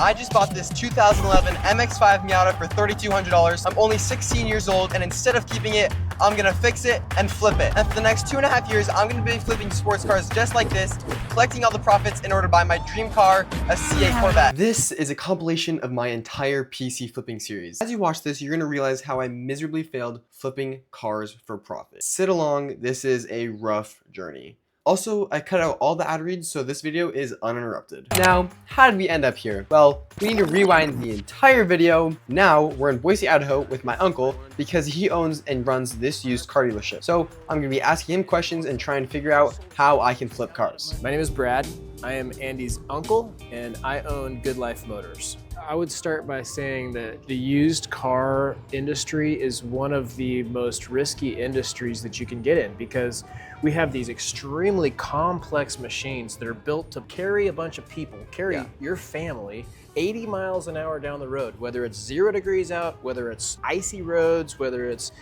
I just bought this 2011 MX-5 Miata for $3,200. I'm only 16 years old, and instead of keeping it, I'm gonna fix it and flip it. And for the next 2.5 years, I'm gonna be flipping sports cars just like this, collecting all the profits in order to buy my dream car, a C8 Corvette. This is a compilation of my entire PC flipping series. As you watch this, you're gonna realize how I miserably failed flipping cars for profit. Sit along, this is a rough journey. Also, I cut out all the ad reads, so this video is uninterrupted. Now, how did we end up here? Well, we need to rewind the entire video. Now, we're in Boise, Idaho with my uncle because he owns and runs this used car dealership. So I'm gonna be asking him questions and trying to figure out how I can flip cars. My name is Brad. I am Andy's uncle, and I own Good Life Motors. I would start by saying that the used car industry is one of the most risky industries that you can get in because we have these extremely complex machines that are built to carry a bunch of people, carry your family 80 miles an hour down the road, whether it's 0 degrees out, whether it's icy roads, whether it's,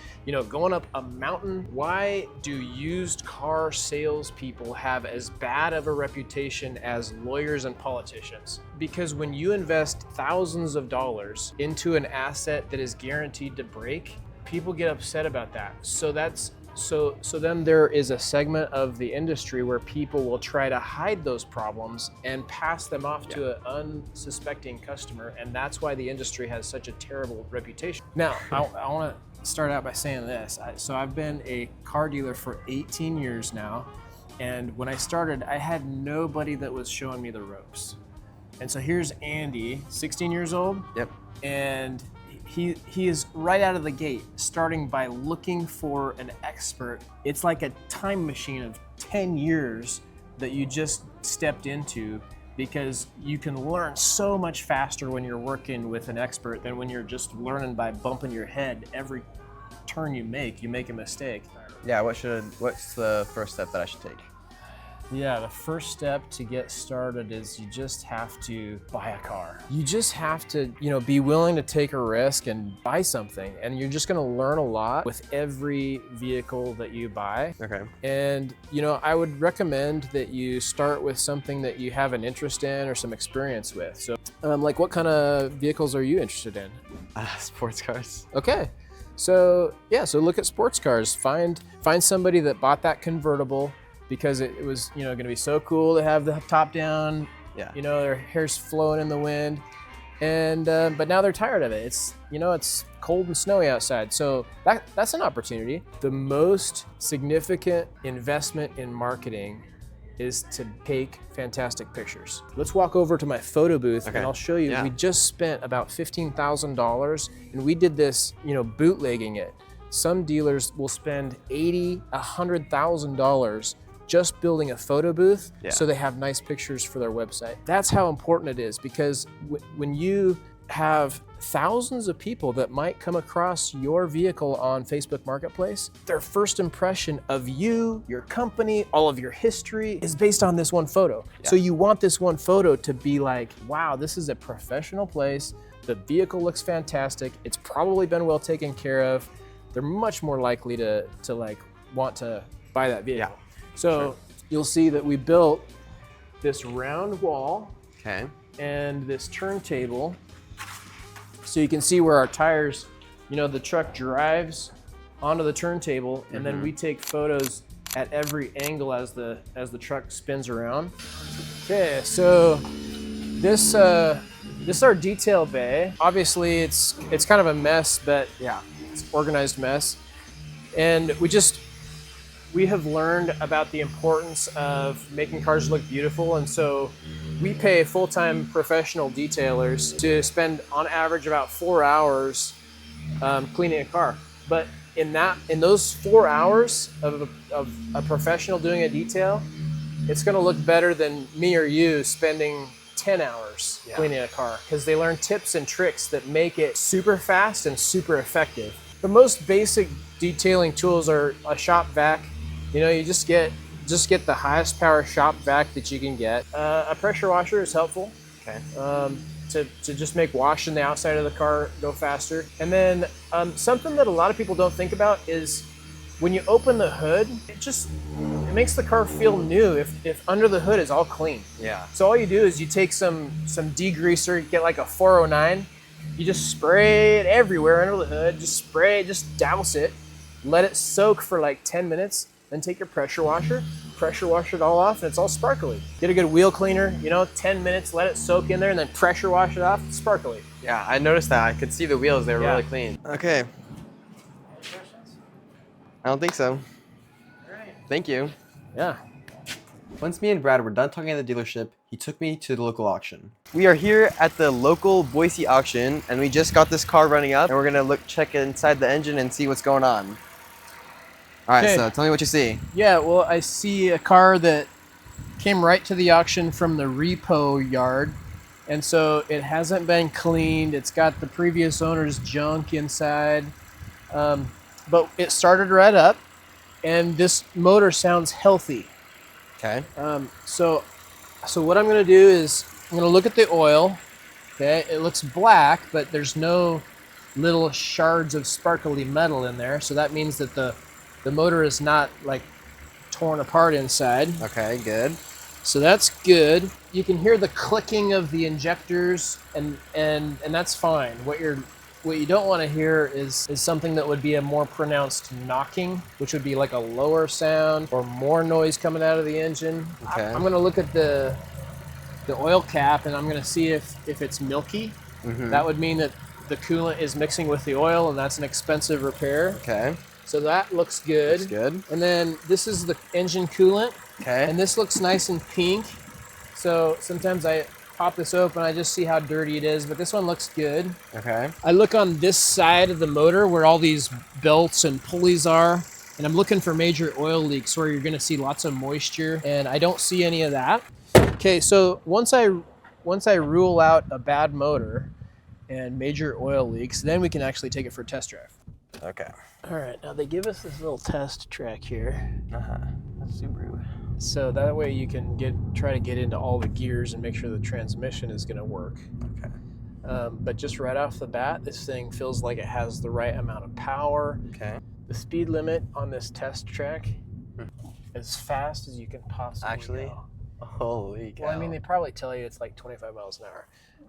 going up a mountain. Why do used car salespeople have as bad of a reputation as lawyers and politicians? Because when you invest thousands of dollars into an asset that is guaranteed to break, people get upset about that. So then there is a segment of the industry where people will try to hide those problems and pass them off to an unsuspecting customer, and that's why the industry has such a terrible reputation. Now, I want to start out by saying this. So I've been a car dealer for 18 years now, and when I started, I had nobody that was showing me the ropes. And so here's Andy, 16 years old. Yep. And he is right out of the gate, starting by looking for an expert. It's like a time machine of 10 years that you just stepped into, because you can learn so much faster when you're working with an expert than when you're just learning by bumping your head. Every turn you make a mistake. Yeah, what's the first step that I should take? Yeah, the first step to get started is you just have to buy a car. You just have to, be willing to take a risk and buy something. And you're just gonna learn a lot with every vehicle that you buy. Okay. And, I would recommend that you start with something that you have an interest in or some experience with. So, like what kind of vehicles are you interested in? Sports cars. Okay. So look at sports cars. Find somebody that bought that convertible, because it was, going to be so cool to have the top down, their hair's flowing in the wind, and but now they're tired of it. It's, it's cold and snowy outside, so that's an opportunity. The most significant investment in marketing is to take fantastic pictures. Let's walk over to my photo booth and I'll show you. We just spent about $15,000 and we did this, bootlegging it. Some dealers will spend $80,000, $100,000 just building a photo booth so they have nice pictures for their website. That's how important it is, because when you have thousands of people that might come across your vehicle on Facebook Marketplace, their first impression of you, your company, all of your history is based on this one photo. So you want this one photo to be like, wow, this is a professional place. The vehicle looks fantastic. It's probably been well taken care of. They're much more likely to want to buy that vehicle. So you'll see that we built this round wall and this turntable, so you can see where our tires, the truck drives onto the turntable, and then we take photos at every angle as the truck spins around. Okay, so this is our detail bay. Obviously it's kind of a mess, but it's an organized mess. And we have learned about the importance of making cars look beautiful, and so we pay full-time professional detailers to spend on average about 4 hours cleaning a car. But in those 4 hours of a professional doing a detail, it's going to look better than me or you spending 10 hours cleaning a car, because they learn tips and tricks that make it super fast and super effective. The most basic detailing tools are a shop vac. You just get the highest power shop vac that you can get. A pressure washer is helpful to just make washing the outside of the car go faster. And then something that a lot of people don't think about is when you open the hood, it makes the car feel new if under the hood is all clean. Yeah. So all you do is you take some degreaser, get like a 409, you just spray it everywhere under the hood, just douse it, let it soak for like 10 minutes, then take your pressure wash it all off, and it's all sparkly. Get a good wheel cleaner, 10 minutes, let it soak in there, and then pressure wash it off, it's sparkly. Yeah, I noticed that. I could see the wheels, they were really clean. Okay. I don't think so. All right. Thank you. Yeah. Once me and Brad were done talking at the dealership, he took me to the local auction. We are here at the local Boise auction, and we just got this car running up, and we're gonna check inside the engine and see what's going on. All right, so tell me what you see. Yeah, well, I see a car that came right to the auction from the repo yard, and so it hasn't been cleaned. It's got the previous owner's junk inside, but it started right up, and this motor sounds healthy. Okay. So what I'm going to do is I'm going to look at the oil. Okay, it looks black, but there's no little shards of sparkly metal in there, so that means that the motor is not like torn apart inside. Okay, good. So that's good. You can hear the clicking of the injectors, and that's fine. What you don't want to hear is something that would be a more pronounced knocking, which would be like a lower sound or more noise coming out of the engine. Okay. I'm going to look at the oil cap, and I'm going to see if it's milky. Mm-hmm. That would mean that the coolant is mixing with the oil, and that's an expensive repair. Okay. So that looks good. Looks good. And then this is the engine coolant. Okay. And this looks nice and pink. So sometimes I pop this open, I just see how dirty it is, but this one looks good. Okay. I look on this side of the motor where all these belts and pulleys are, and I'm looking for major oil leaks where you're gonna see lots of moisture, and I don't see any of that. Okay, so once I rule out a bad motor and major oil leaks, then we can actually take it for a test drive. Okay. All right, now they give us this little test track here. Subaru. So that way you can try to get into all the gears and make sure the transmission is gonna work. Okay. But just right off the bat, this thing feels like it has the right amount of power. Okay. The speed limit on this test track, as fast as you can possibly go. Holy cow. Well, I mean, they probably tell you it's like 25 miles an hour,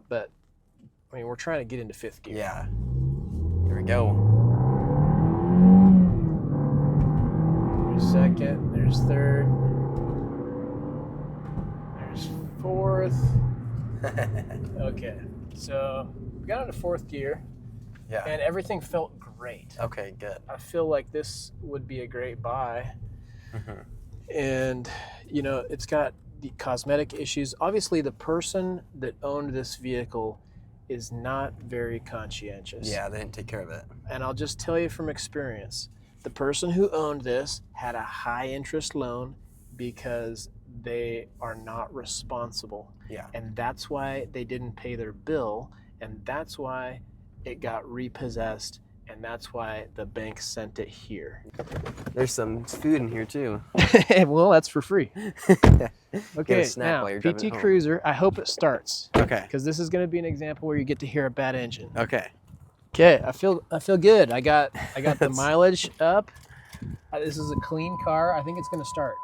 but I mean, we're trying to get into fifth gear. Yeah. Here we go. There's second, there's third, there's fourth. Okay, so we got into fourth gear, Yeah. and everything felt great. Okay, good. I feel like this would be a great buy. And, it's got the cosmetic issues. Obviously, the person that owned this vehicle is not very conscientious. Yeah, they didn't take care of it. And I'll just tell you from experience, the person who owned this had a high interest loan because they are not responsible. Yeah. And that's why they didn't pay their bill, and that's why it got repossessed, and that's why the bank sent it here. There's some food in here too. Well, that's for free. Get Okay, a snack now, while you're driving PT home. Cruiser, I hope it starts. Okay. Because this is going to be an example where you get to hear a bad engine. Okay. Okay, I feel good. I got the mileage up. This is a clean car. I think it's going to start.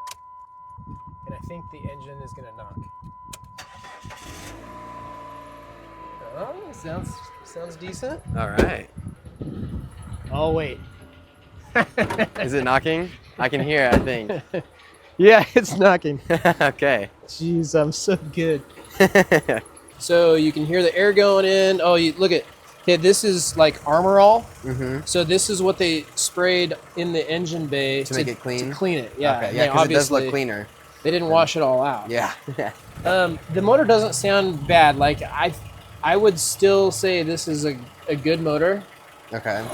And I think the engine is going to knock. Oh, sounds decent. All right. Oh, wait. Is it knocking? I can hear it, I think. Yeah, it's knocking. Okay. Jeez, I'm so good. So you can hear the air going in. Oh, you look at. Okay, this is like Armor All. Mm-hmm. So this is what they sprayed in the engine bay To make it clean? To clean it, yeah. Okay. And Yeah, they because it does look obviously- cleaner. They didn't wash it all out. Yeah. The motor doesn't sound bad. Like I would still say this is a good motor. Okay.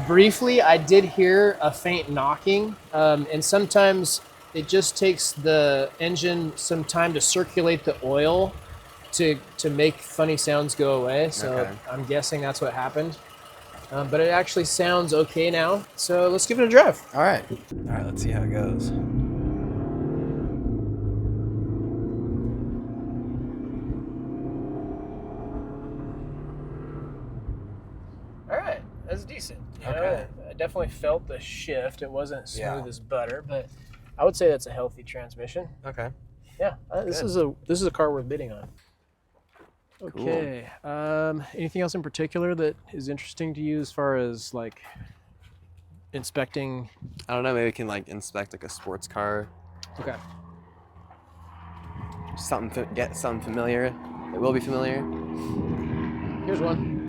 Briefly, I did hear a faint knocking, and sometimes it just takes the engine some time to circulate the oil to make funny sounds go away. So Okay. I'm guessing that's what happened. But it actually sounds okay now. So let's give it a drive. All right. All right, let's see how it goes. All right, that's decent. You know, Okay. I definitely felt the shift. It wasn't smooth Yeah. as butter, but I would say that's a healthy transmission. Okay. Yeah, this is a car worth bidding on. Okay. Cool. Anything else in particular that is interesting to you as far as like inspecting? I don't know. Maybe we can like inspect like a sports car. Okay. Get something familiar. It will be familiar. Here's one.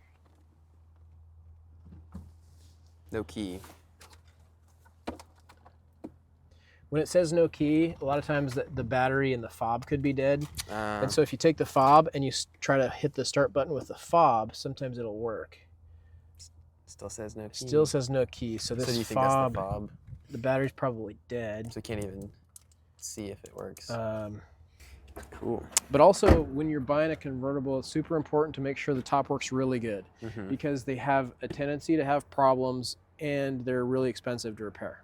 No key. When it says no key, a lot of times the battery and the fob could be dead. And so if you take the fob and you try to hit the start button with the fob, sometimes it'll work. Still says no key. Still says no key. So this do you think fob, that's the fob? The battery's probably dead. So we can't even see if it works. Cool. But also, when you're buying a convertible, it's super important to make sure the top works really good because they have a tendency to have problems and they're really expensive to repair.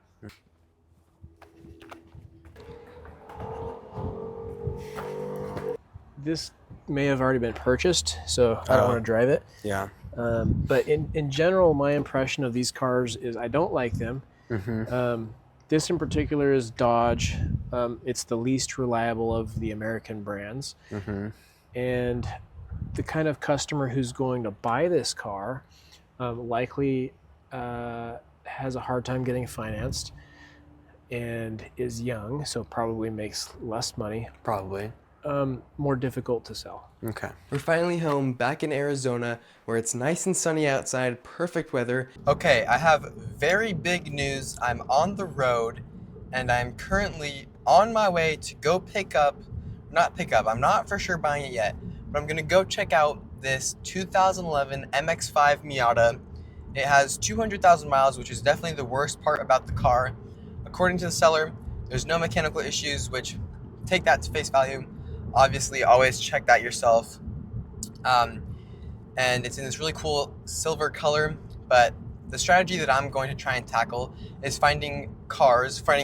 This may have already been purchased, so I don't want to drive it. Yeah. But in general, my impression of these cars is I don't like them. This in particular is Dodge. It's the least reliable of the American brands. And the kind of customer who's going to buy this car likely has a hard time getting financed and is young, so probably makes less money. Probably. More difficult to sell. Okay. We're finally home back in Arizona where it's nice and sunny outside, perfect weather. Okay, I have very big news. I'm on the road and I'm currently on my way to go I'm not for sure buying it yet, but I'm gonna go check out this 2011 MX-5 Miata. It has 200,000 miles, which is definitely the worst part about the car. According to the seller, there's no mechanical issues, which take that to face value. Obviously, always check that yourself. And it's in this really cool silver color, but the strategy that I'm going to try and tackle is finding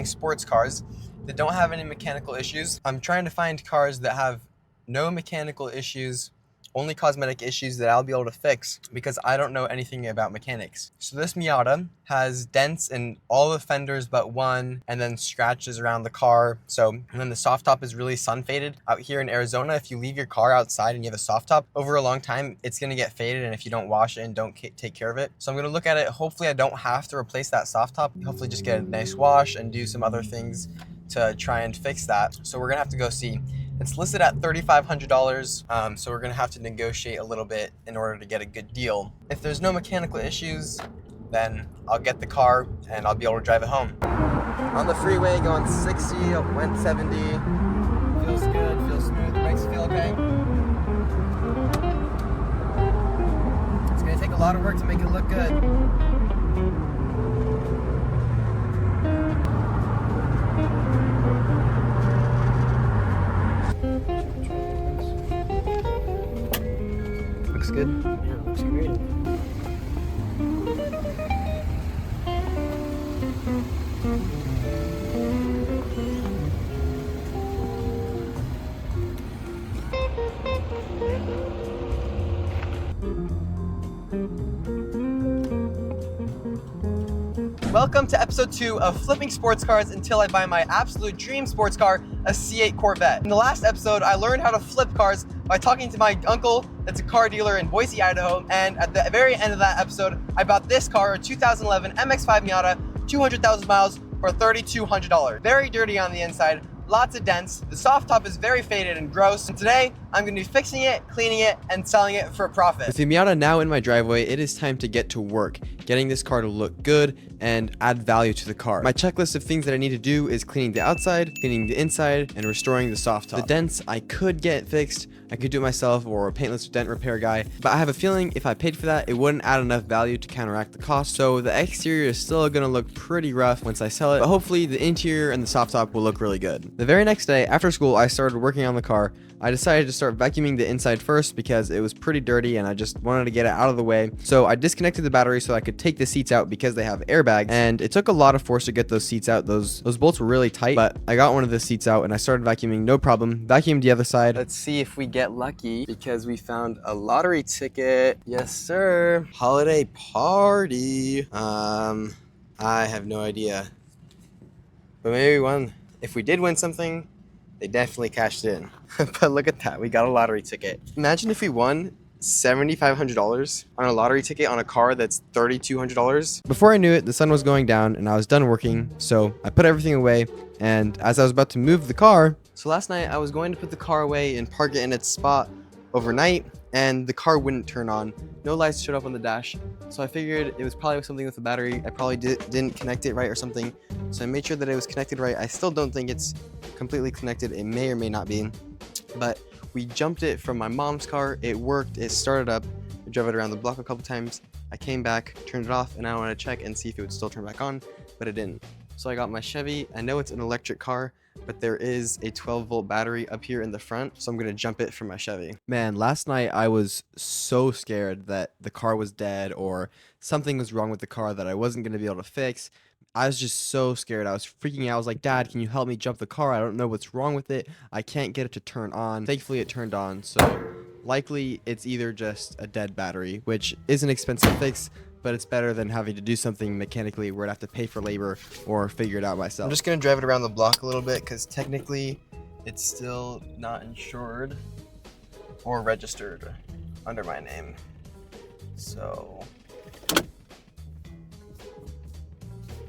sports cars that don't have any mechanical issues. I'm trying to find cars that have no mechanical issues, only cosmetic issues that I'll be able to fix because I don't know anything about mechanics. So this Miata has dents in all the fenders but one, and then scratches around the car. And then the soft top is really sun faded. Out here in Arizona, if you leave your car outside and you have a soft top, over a long time, it's gonna get faded, and if you don't wash it and don't take care of it. So I'm gonna look at it. Hopefully I don't have to replace that soft top. Hopefully just get a nice wash and do some other things to try and fix that. So we're gonna have to go see. It's listed at $3,500, so we're gonna have to negotiate a little bit in order to get a good deal. If there's no mechanical issues, then I'll get the car and I'll be able to drive it home. On the freeway going 60, went 70. Feels good, feels smooth, brakes feel okay. It's gonna take a lot of work to make it look good. Looks good. Yeah, looks great. Welcome to episode 2 of Flipping Sports Cars until I buy my absolute dream sports car, a C8 Corvette. In the last episode, I learned how to flip cars by talking to my uncle that's a car dealer in Boise, Idaho. And at the very end of that episode, I bought this car, a 2011 MX-5 Miata, 200,000 miles for $3,200. Very dirty on the inside, lots of dents. The soft top is very faded and gross. And today, I'm gonna be fixing it, cleaning it, and selling it for a profit. With the Miata now in my driveway, it is time to get to work, getting this car to look good and add value to the car. My checklist of things that I need to do is cleaning the outside, cleaning the inside, and restoring the soft top. The dents I could get fixed. I could do it myself or a paintless dent repair guy, but I have a feeling if I paid for that, it wouldn't add enough value to counteract the cost. So the exterior is still gonna look pretty rough once I sell it, but hopefully the interior and the soft top will look really good. The very next day after school, I started working on the car. I decided to start vacuuming the inside first because it was pretty dirty and I just wanted to get it out of the way. So I disconnected the battery so I could take the seats out because they have airbags, and it took a lot of force to get those seats out. Those bolts were really tight, but I got one of the seats out and I started vacuuming, no problem. Vacuumed the other side. Let's see if we get lucky because we found a lottery ticket. Yes, sir. Holiday party. I have no idea, but maybe we won if we did win something, they definitely cashed in. But look at that, we got a lottery ticket. Imagine if we won $7,500 on a lottery ticket on a car that's $3,200. Before I knew it, the sun was going down and I was done working, so I put everything away, and as I was about to move the car, so last night I was going to put the car away and park it in its spot overnight, and the car wouldn't turn on. No lights showed up on the dash, so I figured it was probably something with the battery. I probably didn't connect it right or something, so I made sure that it was connected right. I still don't think it's completely connected. It may or may not be, but we jumped it from my mom's car. It worked. It started up. I drove it around the block a couple times. I came back, turned it off, and I wanted to check and see if it would still turn back on, but it didn't. So I got my Chevy. I know it's an electric car, but there is a 12-volt battery up here in the front, so I'm gonna jump it from my Chevy. Man, last night I was so scared that the car was dead or something was wrong with the car that I wasn't gonna be able to fix. I was just so scared. I was freaking out. I was like, Dad, can you help me jump the car? I don't know what's wrong with it. I can't get it to turn on. Thankfully, it turned on, so likely it's either just a dead battery, which is an expensive fix, but it's better than having to do something mechanically where I'd have to pay for labor or figure it out myself. I'm just gonna drive it around the block a little bit because technically it's still not insured or registered under my name. So,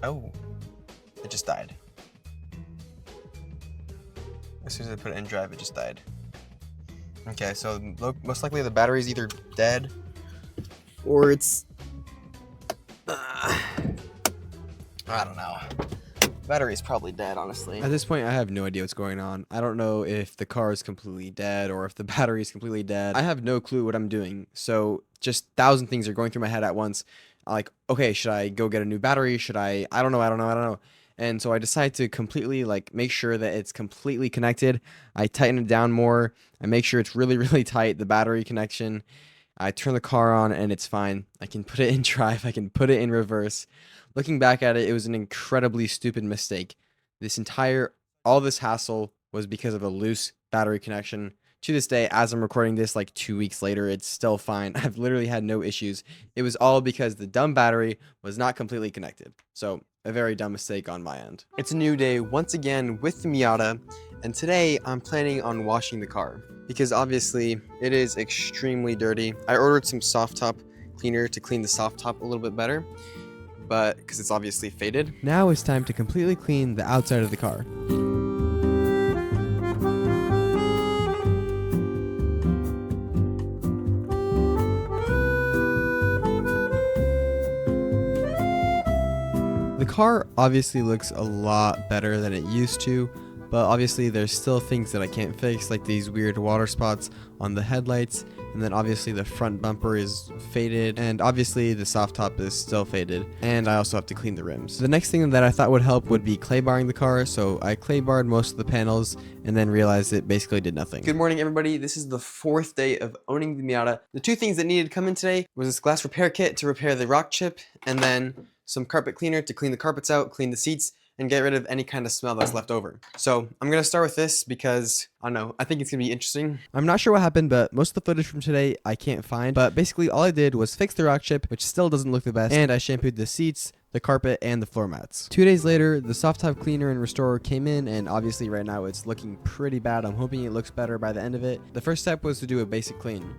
oh, it just died. As soon as I put it in drive, it just died. Okay, so most likely the battery's either dead or it's I don't know. Battery's probably dead, honestly. At this point, I have no idea what's going on. I don't know if the car is completely dead or if the battery is completely dead. I have no clue what I'm doing. So just 1,000 things are going through my head at once. Like, okay, should I go get a new battery? Should I don't know. And so I decide to completely make make sure that it's completely connected. I tighten it down more. I make sure it's really, really tight, the battery connection. I turn the car on and it's fine. I can put it in drive. I can put it in reverse. Looking back at it, it was an incredibly stupid mistake. All this hassle was because of a loose battery connection. To this day, as I'm recording this 2 weeks later, it's still fine. I've literally had no issues. It was all because the dumb battery was not completely connected. So a very dumb mistake on my end. It's a new day once again with the Miata, and today I'm planning on washing the car because obviously it is extremely dirty. I ordered some soft top cleaner to clean the soft top a little bit better, but because it's obviously faded. Now it's time to completely clean the outside of the car. The car obviously looks a lot better than it used to, but obviously there's still things that I can't fix, like these weird water spots on the headlights, and then obviously the front bumper is faded, and obviously the soft top is still faded, and I also have to clean the rims. The next thing that I thought would help would be clay barring the car, so I clay barred most of the panels and then realized it basically did nothing. Good morning, everybody. This is the 4th day of owning the Miata. The 2 things that needed to come in today was this glass repair kit to repair the rock chip, and then some carpet cleaner to clean the carpets out, clean the seats, and get rid of any kind of smell that's left over. So I'm gonna start with this because, I don't know, I think it's gonna be interesting. I'm not sure what happened, but most of the footage from today I can't find, but basically all I did was fix the rock chip, which still doesn't look the best, and I shampooed the seats, the carpet, and the floor mats. 2 days later, the soft top cleaner and restorer came in, and obviously right now it's looking pretty bad. I'm hoping it looks better by the end of it. The first step was to do a basic clean.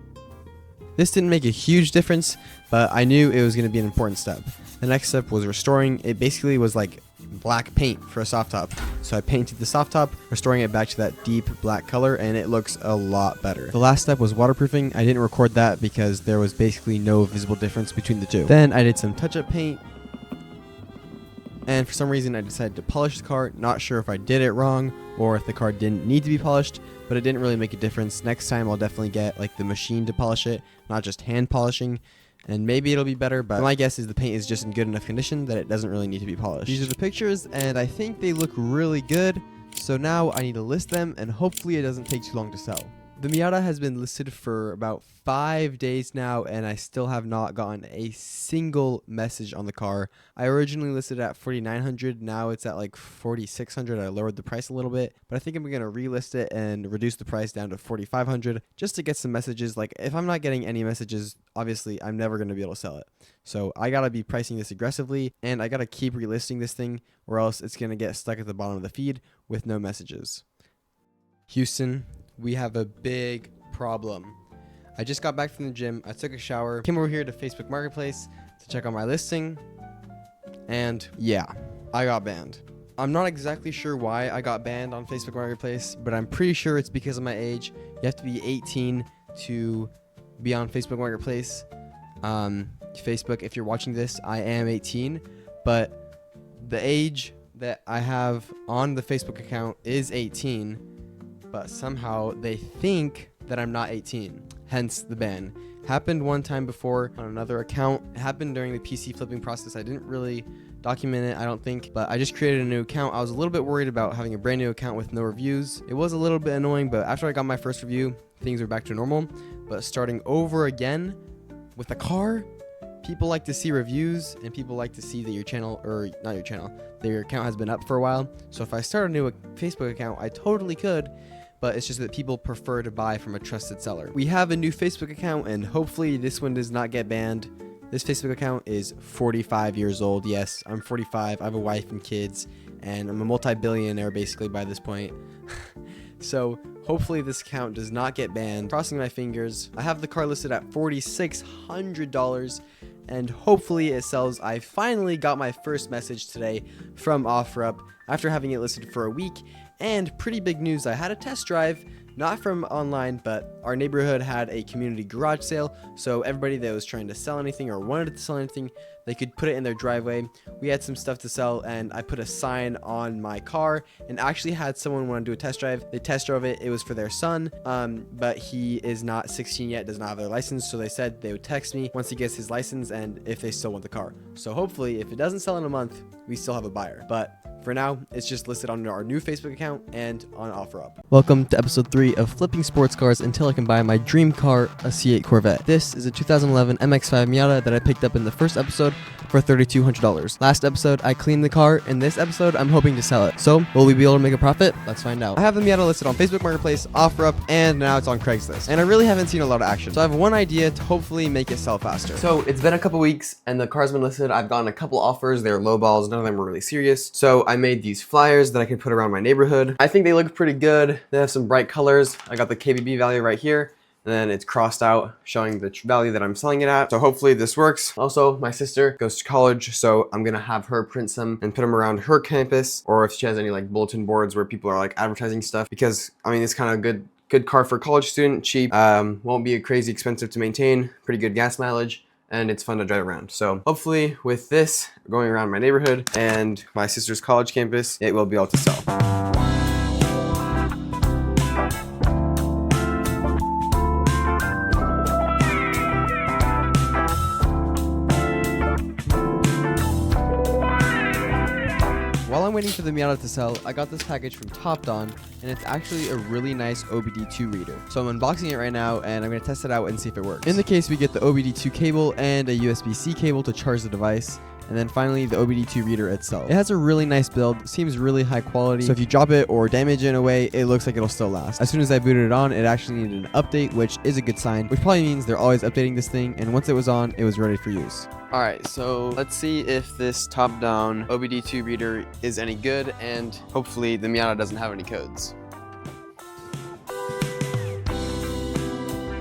This didn't make a huge difference, but I knew it was going to be an important step. The next step was restoring. It basically was like black paint for a soft top. So I painted the soft top, restoring it back to that deep black color, and it looks a lot better. The last step was waterproofing. I didn't record that because there was basically no visible difference between the two. Then I did some touch-up paint, and for some reason I decided to polish the car. Not sure if I did it wrong or if the car didn't need to be polished, but it didn't really make a difference. Next time I'll definitely get the machine to polish it, not just hand polishing, and maybe it'll be better, but my guess is the paint is just in good enough condition that it doesn't really need to be polished. These are the pictures, and I think they look really good, so now I need to list them, and hopefully it doesn't take too long to sell. The Miata has been listed for about 5 days now, and I still have not gotten a single message on the car. I originally listed it at $4,900. Now it's at like $4,600. I lowered the price a little bit, but I think I'm going to relist it and reduce the price down to $4,500 just to get some messages. Like, if I'm not getting any messages, obviously I'm never going to be able to sell it. So I got to be pricing this aggressively, and I got to keep relisting this thing, or else it's going to get stuck at the bottom of the feed with no messages. Houston, we have a big problem. I just got back from the gym. I took a shower, came over here to Facebook Marketplace to check on my listing, and yeah, I got banned. I'm not exactly sure why I got banned on Facebook Marketplace, but I'm pretty sure it's because of my age. You have to be 18 to be on Facebook Marketplace. Facebook, if you're watching this, I am 18, but the age that I have on the Facebook account is 18. But somehow they think that I'm not 18, hence the ban. Happened one time before on another account. It happened during the PC flipping process. I didn't really document it, I don't think, but I just created a new account. I was a little bit worried about having a brand new account with no reviews. It was a little bit annoying, but after I got my first review, things were back to normal. But starting over again with a car, people like to see reviews, and people like to see that your channel, or not your channel, that your account has been up for a while. So if I start a new Facebook account, I totally could, but it's just that people prefer to buy from a trusted seller. We have a new Facebook account, and hopefully this one does not get banned. This Facebook account is 45 years old. Yes, I'm 45. I have a wife and kids, and I'm a multi-billionaire basically by this point. So hopefully this account does not get banned. Crossing my fingers. I have the car listed at $4,600, and hopefully it sells. I finally got my first message today from OfferUp after having it listed for a week. And pretty big news, I had a test drive, not from online, but our neighborhood had a community garage sale, so everybody that was trying to sell anything or wanted to sell anything, they could put it in their driveway. We had some stuff to sell, and I put a sign on my car and actually had someone want to do a test drive. They test drove it. It was for their son, but he is not 16 yet, does not have their license, so they said they would text me once he gets his license and if they still want the car. So hopefully, if it doesn't sell in a month, we still have a buyer. But for now, it's just listed on our new Facebook account and on OfferUp. Welcome to episode 3 of Flipping Sports Cars Until I Can Buy My Dream Car, a C8 Corvette. This is a 2011 MX-5 Miata that I picked up in the first episode for $3,200. Last episode, I cleaned the car. In this episode, I'm hoping to sell it. So, will we be able to make a profit? Let's find out. I have the Miata listed on Facebook Marketplace, OfferUp, and now it's on Craigslist. And I really haven't seen a lot of action. So I have one idea to hopefully make it sell faster. So it's been a couple weeks, and the car's been listed. I've gotten a couple offers. They're low balls. None of them were really serious. So I made these flyers that I can put around my neighborhood. I think they look pretty good. They have some bright colors. I got the KBB value right here, and then it's crossed out showing the value that I'm selling it at. So hopefully this works. Also, my sister goes to college, so I'm gonna have her print some and put them around her campus, or if she has any like bulletin boards where people are like advertising stuff, because I mean, it's kind of good car for a college student, cheap, won't be crazy expensive to maintain, pretty good gas mileage, and it's fun to drive around. So hopefully with this going around my neighborhood and my sister's college campus, it will be able to sell. While I'm waiting for the Miata to sell, I got this package from Top On, and it's actually a really nice OBD2 reader. So I'm unboxing it right now, and I'm going to test it out and see if it works. In the case, we get the OBD2 cable and a USB-C cable to charge the device, and then finally the OBD2 reader itself. It has a really nice build, seems really high quality, so if you drop it or damage it in a way, it looks like it'll still last. As soon as I booted it on, it actually needed an update, which is a good sign, which probably means they're always updating this thing, and once it was on, it was ready for use. Alright, so let's see if this top-down OBD2 reader is any good, and hopefully the Miata doesn't have any codes.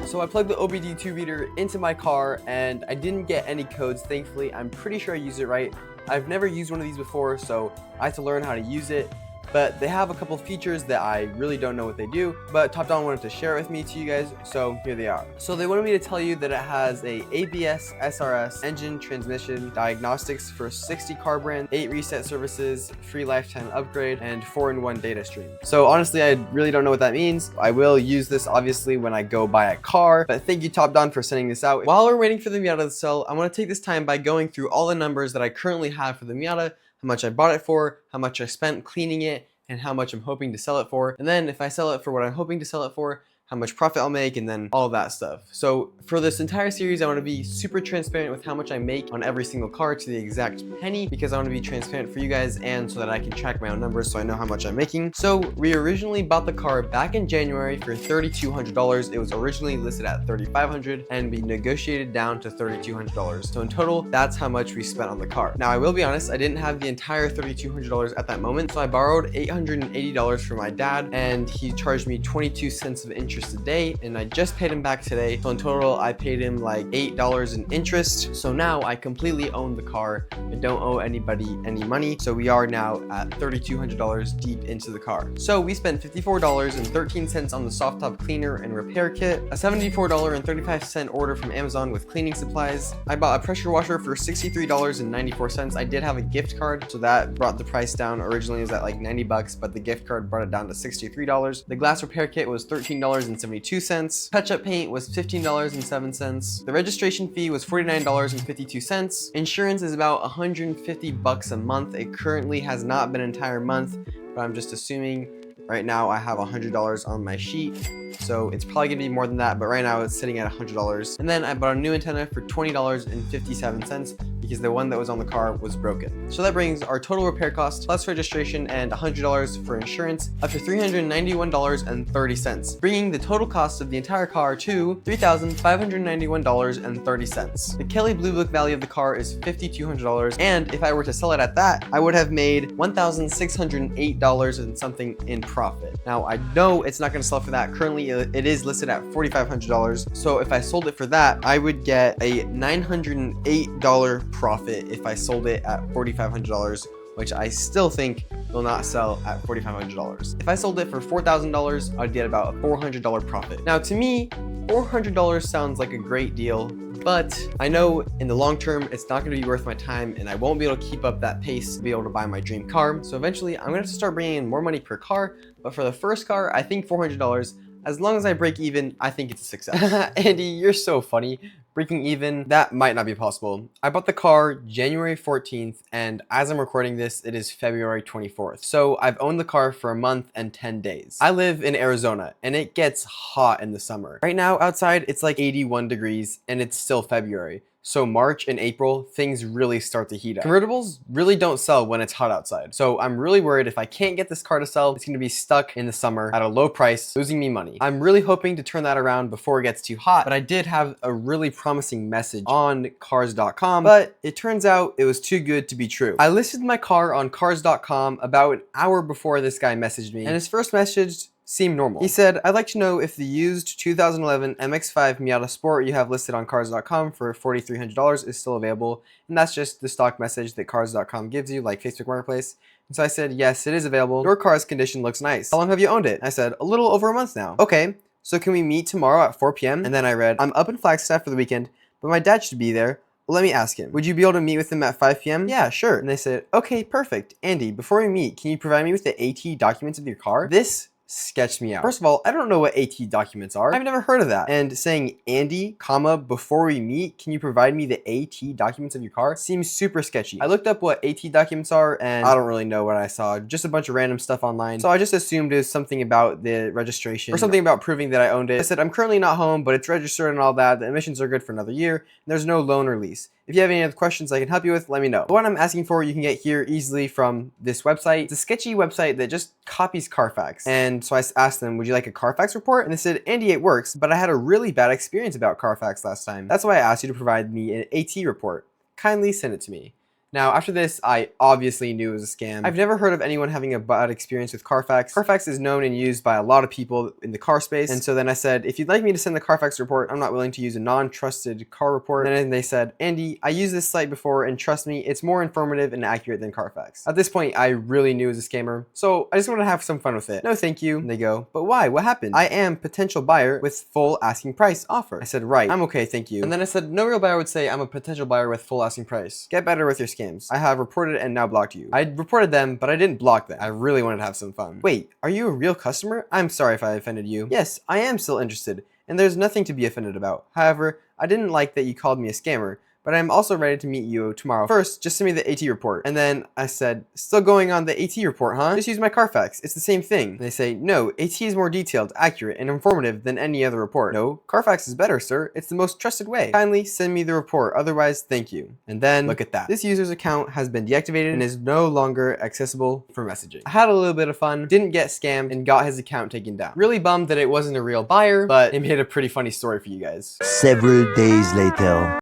So I plugged the OBD2 reader into my car, and I didn't get any codes, thankfully. I'm pretty sure I used it right. I've never used one of these before, so I had to learn how to use it. But they have a couple features that I really don't know what they do, but Top Down wanted to share it with me to you guys, so here they are. So they wanted me to tell you that it has a ABS, SRS, engine, transmission, diagnostics for 60 car brands, 8 reset services, free lifetime upgrade, and 4-in-1 data stream. So honestly, I really don't know what that means. I will use this obviously when I go buy a car, but thank you Top Down for sending this out. While we're waiting for the Miata to sell, I want to take this time by going through all the numbers that I currently have for the Miata, how much I bought it for, how much I spent cleaning it, and how much I'm hoping to sell it for. And then if I sell it for what I'm hoping to sell it for, how much profit I'll make, and then all that stuff. So for this entire series, I want to be super transparent with how much I make on every single car to the exact penny, because I want to be transparent for you guys and so that I can track my own numbers so I know how much I'm making. So we originally bought the car back in January for $3,200. It was originally listed at $3,500 and we negotiated down to $3,200. So in total, that's how much we spent on the car. Now I will be honest, I didn't have the entire $3,200 at that moment, so I borrowed $880 from my dad and he charged me 22 cents of interest a day, and I just paid him back today. So in total, I paid him like $8 in interest. So now I completely own the car. I don't owe anybody any money. So we are now at $3,200 deep into the car. So we spent $54.13 on the soft top cleaner and repair kit, a $74.35 order from Amazon with cleaning supplies. I bought a pressure washer for $63.94. I did have a gift card, so that brought the price down. Originally it was at like 90 bucks, but the gift card brought it down to $63. The glass repair kit was $13.72. Touch-up paint was $15.07. The registration fee was $49.52. Insurance is about 150 bucks a month. It currently has not been an entire month, but I'm just assuming right now I have $100 on my sheet. So it's probably gonna be more than that, but right now it's sitting at $100. And then I bought a new antenna for $20.57 because the one that was on the car was broken. So that brings our total repair cost plus registration and $100 for insurance up to $391.30, bringing the total cost of the entire car to $3,591.30. The Kelly Blue Book value of the car is $5,200, and if I were to sell it at that, I would have made $1,608 and something in profit. Now I know it's not gonna sell for that. Currently it is listed at $4,500. So if I sold it for that, I would get a $908 profit if I sold it at $4,500, which I still think will not sell at $4,500. If I sold it for $4,000, I'd get about a $400 profit. Now to me, $400 sounds like a great deal, but I know in the long term, it's not gonna be worth my time and I won't be able to keep up that pace to be able to buy my dream car. So eventually I'm gonna have to start bringing in more money per car, but for the first car, I think $400, as long as I break even, I think it's a success. Andy, you're so funny. Breaking even, that might not be possible. I bought the car January 14th, and as I'm recording this, it is February 24th. So I've owned the car for a month and 10 days. I live in Arizona, and it gets hot in the summer. Right now, outside, it's like 81 degrees, and it's still February. So March and April, things really start to heat up. Convertibles really don't sell when it's hot outside. So I'm really worried if I can't get this car to sell, it's gonna be stuck in the summer at a low price, losing me money. I'm really hoping to turn that around before it gets too hot, but I did have a really promising message on cars.com, but it turns out it was too good to be true. I listed my car on cars.com about an hour before this guy messaged me, and his first message seemed normal. He said, "I'd like to know if the used 2011 MX-5 Miata Sport you have listed on cars.com for $4,300 is still available." And that's just the stock message that cars.com gives you, like Facebook Marketplace. And so I said, "Yes, it is available. Your car's condition looks nice. How long have you owned it?" I said, "A little over a month now." "Okay, so can we meet tomorrow at 4 p.m? And then I read, "I'm up in Flagstaff for the weekend, but my dad should be there. Let me ask him. Would you be able to meet with him at 5 p.m? "Yeah, sure." And they said, "Okay, perfect. Andy, before we meet, can you provide me with the AT documents of your car?" This sketched me out. First of all, I don't know what AT documents are. I've never heard of that. And saying, "Andy, comma, before we meet, can you provide me the AT documents of your car?" seems super sketchy. I looked up what AT documents are, and I don't really know what I saw. Just a bunch of random stuff online. So I just assumed it was something about the registration or something about proving that I owned it. I said, "I'm currently not home, but it's registered and all that. The emissions are good for another year. And there's no loan or lease. If you have any other questions I can help you with, let me know." The one I'm asking for, you can get here easily from this website. It's a sketchy website that just copies Carfax. And so I asked them, "Would you like a Carfax report?" And they said, "Andy, it works, but I had a really bad experience about Carfax last time. That's why I asked you to provide me an AT report. Kindly send it to me." Now, after this, I obviously knew it was a scam. I've never heard of anyone having a bad experience with Carfax. Carfax is known and used by a lot of people in the car space. And so then I said, "If you'd like me to send the Carfax report, I'm not willing to use a non-trusted car report." And then they said, "Andy, I used this site before, and trust me, it's more informative and accurate than Carfax." At this point, I really knew it was a scammer. So I just wanted to have some fun with it. "No, thank you." And they go, "But why? What happened?" "I am potential buyer with full asking price offer." I said, "Right, I'm okay, thank you." And then I said, "No real buyer would say I'm a potential buyer with full asking price. Get better with your scams. I have reported and now blocked you." I reported them, but I didn't block them. I really wanted to have some fun. "Wait, are you a real customer? I'm sorry if I offended you." "Yes, I am still interested, and there's nothing to be offended about. However, I didn't like that you called me a scammer, but I'm also ready to meet you tomorrow. First, just send me the AT report. And then I said, still going on the AT report, huh? Just use my Carfax. It's the same thing. And they say, no, AT is more detailed, accurate, and informative than any other report. No, Carfax is better, sir. It's the most trusted way. Kindly send me the report. Otherwise, thank you. And then look at that. This user's account has been deactivated and is no longer accessible for messaging. I had a little bit of fun, didn't get scammed, and got his account taken down. Really bummed that it wasn't a real buyer, but it made a pretty funny story for you guys. Several days later.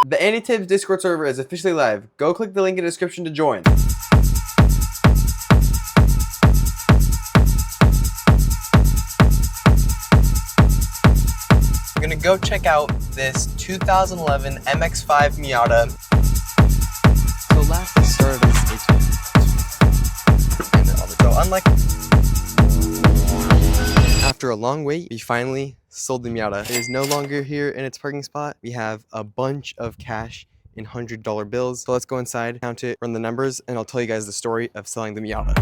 The AnyTips Discord server is officially live. Go click the link in the description to join. I'm gonna go check out this 2011 MX-5 Miata. So last I started After a long wait, we finally sold the Miata. It is no longer here in its parking spot. We have a bunch of cash in $100 bills. So let's go inside, count it, run the numbers, and I'll tell you guys the story of selling the Miata.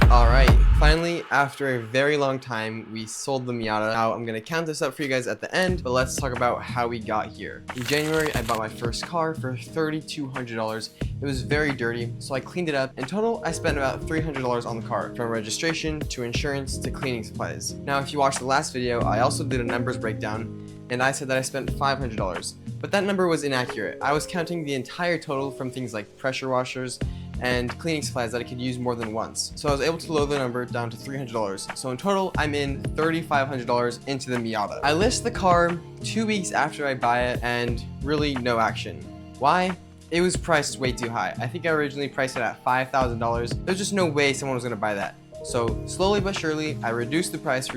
All right, finally, after a very long time, we sold the Miata. Now, I'm gonna count this up for you guys at the end, but let's talk about how we got here. In January, I bought my first car for $3,200. It was very dirty, so I cleaned it up. In total, I spent about $300 on the car, from registration to insurance to cleaning supplies. Now, if you watched the last video, I also did a numbers breakdown, and I said that I spent $500, but that number was inaccurate. I was counting the entire total from things like pressure washers and cleaning supplies that I could use more than once. So I was able to lower the number down to $300. So in total, I'm in $3,500 into the Miata. I list the car 2 weeks after I buy it and really no action. Why? It was priced way too high. I think I originally priced it at $5,000. There's just no way someone was gonna buy that. So slowly but surely, I reduced the price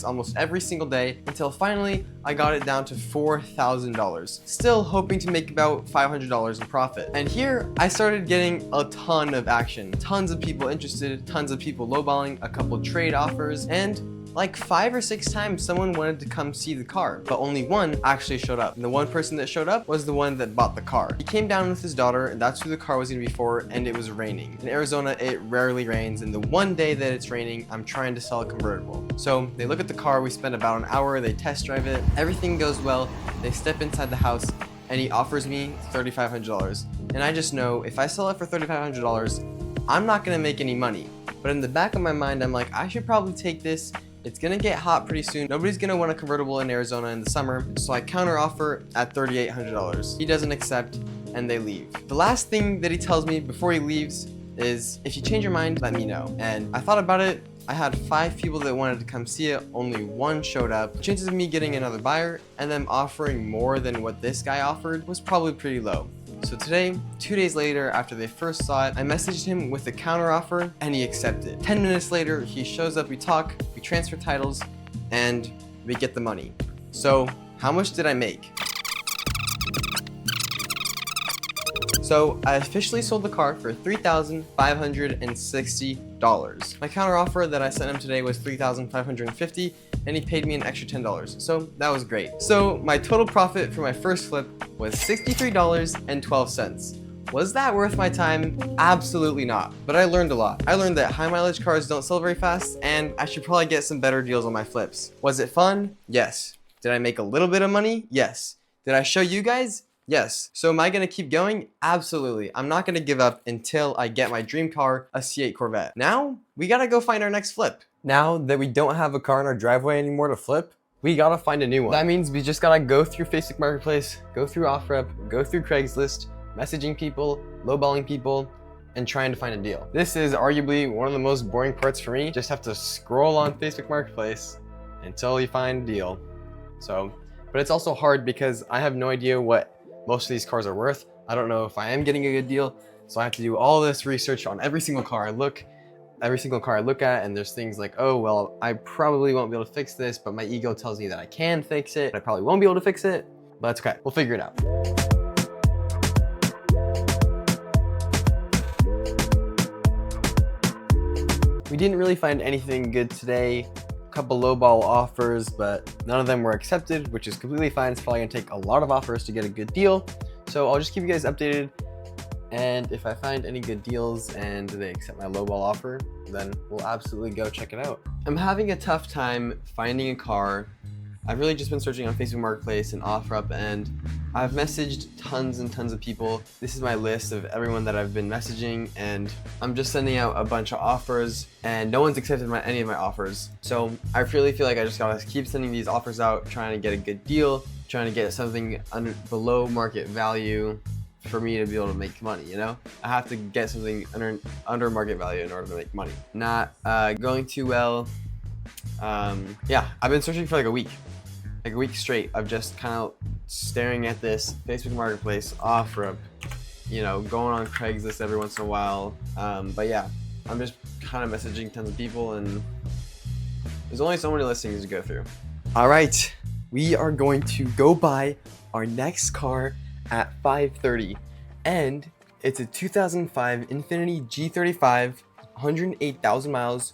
almost every single day until finally I got it down to $4,000. Still hoping to make about $500 in profit. And here I started getting a ton of action. Tons of people interested, tons of people lowballing, a couple trade offers, and like 5 or 6 times someone wanted to come see the car, but only one actually showed up. And the one person that showed up was the one that bought the car. He came down with his daughter, and that's who the car was gonna be for, and it was raining. In Arizona, it rarely rains, and the one day that it's raining, I'm trying to sell a convertible. So they look at the car, we spend about an hour, they test drive it, everything goes well, they step inside the house, and he offers me $3,500. And I just know if I sell it for $3,500, I'm not gonna make any money. But in the back of my mind, I'm like, I should probably take this. It's gonna get hot pretty soon. Nobody's gonna want a convertible in Arizona in the summer, so I counter offer at $3,800. He doesn't accept, and they leave. The last thing that he tells me before he leaves is, if you change your mind, let me know. And I thought about it. I had 5 people that wanted to come see it, only 1 showed up. Chances of me getting another buyer and them offering more than what this guy offered was probably pretty low. So today, 2 days later, after they first saw it, I messaged him with a counter offer and he accepted. 10 minutes later, he shows up, we talk, we transfer titles, and we get the money. So how much did I make? So I officially sold the car for $3,560. My counter offer that I sent him today was $3,550, and he paid me an extra $10. So that was great. So my total profit for my first flip was $63.12. Was that worth my time? Absolutely not. But I learned a lot. I learned that high mileage cars don't sell very fast, and I should probably get some better deals on my flips. Was it fun? Yes. Did I make a little bit of money? Yes. Did I show you guys? Yes. So am I gonna keep going? Absolutely. I'm not gonna give up until I get my dream car, a C8 Corvette. Now, we gotta go find our next flip. Now that we don't have a car in our driveway anymore to flip, we gotta find a new one. That means we just gotta go through Facebook Marketplace, go through OfferUp, go through Craigslist, messaging people, lowballing people, and trying to find a deal. This is arguably one of the most boring parts for me. Just have to scroll on Facebook Marketplace until you find a deal. So, but it's also hard because I have no idea what most of these cars are worth. I don't know if I am getting a good deal. So I have to do all this research on every single car I look at, and there's things like, oh, well, I probably won't be able to fix this, but my ego tells me that I can fix it. I probably won't be able to fix it, but that's okay. We'll figure it out. We didn't really find anything good today. A couple lowball offers, but none of them were accepted, which is completely fine. It's probably gonna take a lot of offers to get a good deal. So I'll just keep you guys updated. And if I find any good deals and they accept my lowball offer, then we'll absolutely go check it out. I'm having a tough time finding a car. I've really just been searching on Facebook Marketplace and OfferUp, and I've messaged tons and tons of people. This is my list of everyone that I've been messaging, and I'm just sending out a bunch of offers, and no one's accepted any of my offers. So I really feel like I just gotta keep sending these offers out, trying to get a good deal, trying to get something below market value for me to be able to make money, you know? I have to get something under market value in order to make money. Not going too well. Yeah, I've been searching for like a week straight of just kind of staring at this Facebook Marketplace, OfferUp, you know, going on Craigslist every once in a while. But yeah, I'm just kind of messaging tons of people, and there's only so many listings to go through. All right, we are going to go buy our next car at 5:30, and it's a 2005 Infiniti G35, 108,000 miles.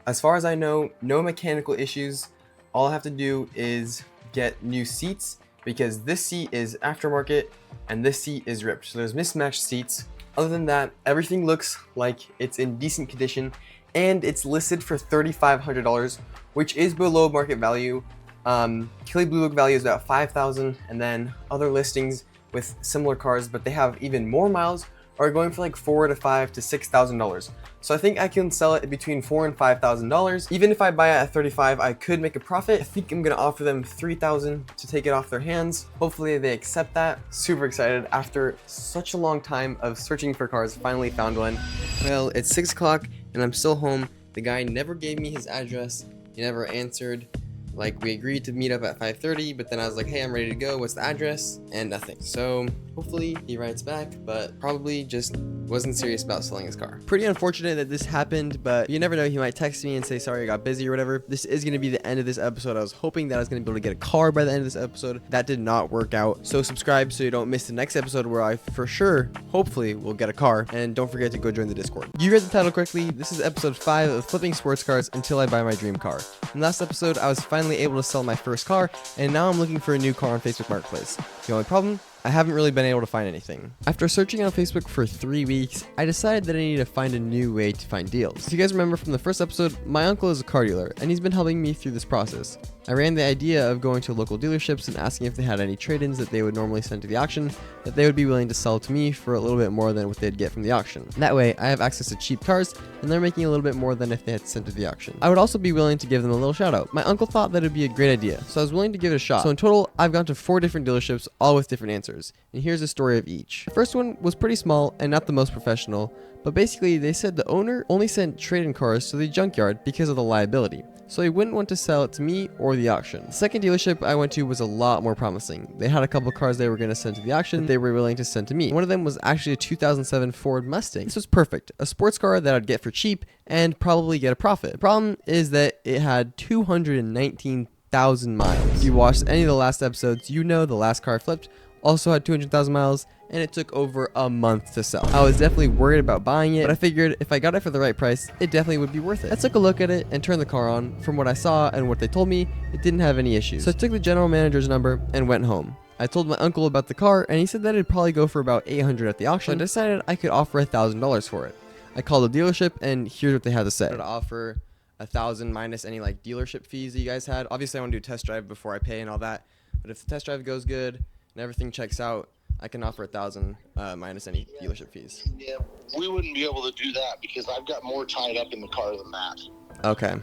As far as I know, no mechanical issues. All I have to do is get new seats, because this seat is aftermarket and this seat is ripped, so there's mismatched seats. Other than that, everything looks like it's in decent condition, and it's listed for $3,500, which is below market value. Kelly Blue Book value is about $5,000, and then other listings with similar cars, but they have even more miles, are going for like $4,000 to $5,000 to $6,000. So I think I can sell it between $4,000 and $5,000. Even if I buy it at 35, I could make a profit. I think I'm gonna offer them $3,000 to take it off their hands. Hopefully they accept that. Super excited. After such a long time of searching for cars, finally found one. Well, it's 6 o'clock and I'm still home. The guy never gave me his address. He never answered. Like, we agreed to meet up at 5:30, but then I was like, hey, I'm ready to go. What's the address? And nothing. So hopefully he writes back, but probably just wasn't serious about selling his car. Pretty unfortunate that this happened, but you never know. He might text me and say, sorry, I got busy or whatever. This is going to be the end of this episode. I was hoping that I was going to be able to get a car by the end of this episode. That did not work out. So subscribe so you don't miss the next episode, where I for sure, hopefully, will get a car. And don't forget to go join the Discord. You read the title correctly. This is episode 5 of Flipping Sports Cars Until I Buy My Dream Car. In last episode, I was finally able to sell my first car, and now I'm looking for a new car on Facebook Marketplace. The only problem, I haven't really been able to find anything. After searching on Facebook for 3 weeks, I decided that I need to find a new way to find deals. If you guys remember from the first episode, my uncle is a car dealer, and he's been helping me through this process. I ran the idea of going to local dealerships and asking if they had any trade-ins that they would normally send to the auction that they would be willing to sell to me for a little bit more than what they'd get from the auction. That way, I have access to cheap cars, and they're making a little bit more than if they had sent to the auction. I would also be willing to give them a little shout out. My uncle thought that it'd be a great idea, so I was willing to give it a shot. So in total, I've gone to 4 different dealerships, all with different answers. And here's the story of each. The first one was pretty small and not the most professional, but basically they said the owner only sent trade-in cars to the junkyard because of the liability, so he wouldn't want to sell it to me or the auction. The second dealership I went to was a lot more promising. They had a couple cars they were going to send to the auction that they were willing to send to me. One of them was actually a 2007 Ford Mustang. This was perfect, a sports car that I'd get for cheap and probably get a profit. The problem is that it had 219,000 miles. If you watched any of the last episodes, you know the last car I flipped also had 200,000 miles, and it took over a month to sell. I was definitely worried about buying it, but I figured if I got it for the right price, it definitely would be worth it. I took a look at it and turned the car on. From what I saw and what they told me, it didn't have any issues. So I took the general manager's number and went home. I told my uncle about the car, and he said that it'd probably go for about $800 at the auction, so I decided I could offer $1,000 for it. I called the dealership, and here's what they had to say. To offer $1,000 minus any like dealership fees that you guys had. Obviously, I want to do a test drive before I pay and all that, but if the test drive goes good and everything checks out, I can offer $1,000 minus any dealership fees. Yeah, we wouldn't be able to do that because I've got more tied up in the car than that. Okay.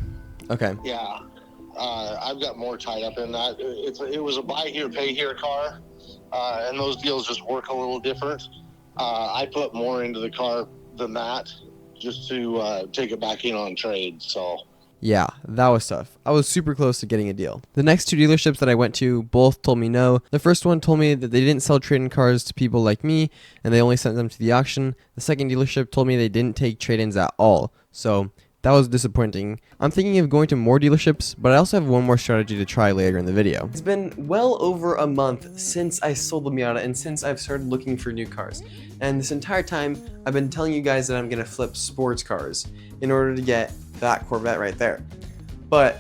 Yeah, I've got more tied up in that. It was a buy here, pay here car, and those deals just work a little different. I put more into the car than that just to take it back in on trade. So Yeah, that was tough. I was super close to getting a deal. The next two dealerships that I went to both told me no. The first one told me that they didn't sell trade-in cars to people like me, and they only sent them to the auction. The second dealership told me they didn't take trade-ins at all. So that was disappointing. I'm thinking of going to more dealerships, but I also have one more strategy to try later in the video. It's been well over a month since I sold the Miata and since I've started looking for new cars. And this entire time, I've been telling you guys that I'm gonna flip sports cars in order to get that Corvette right there. But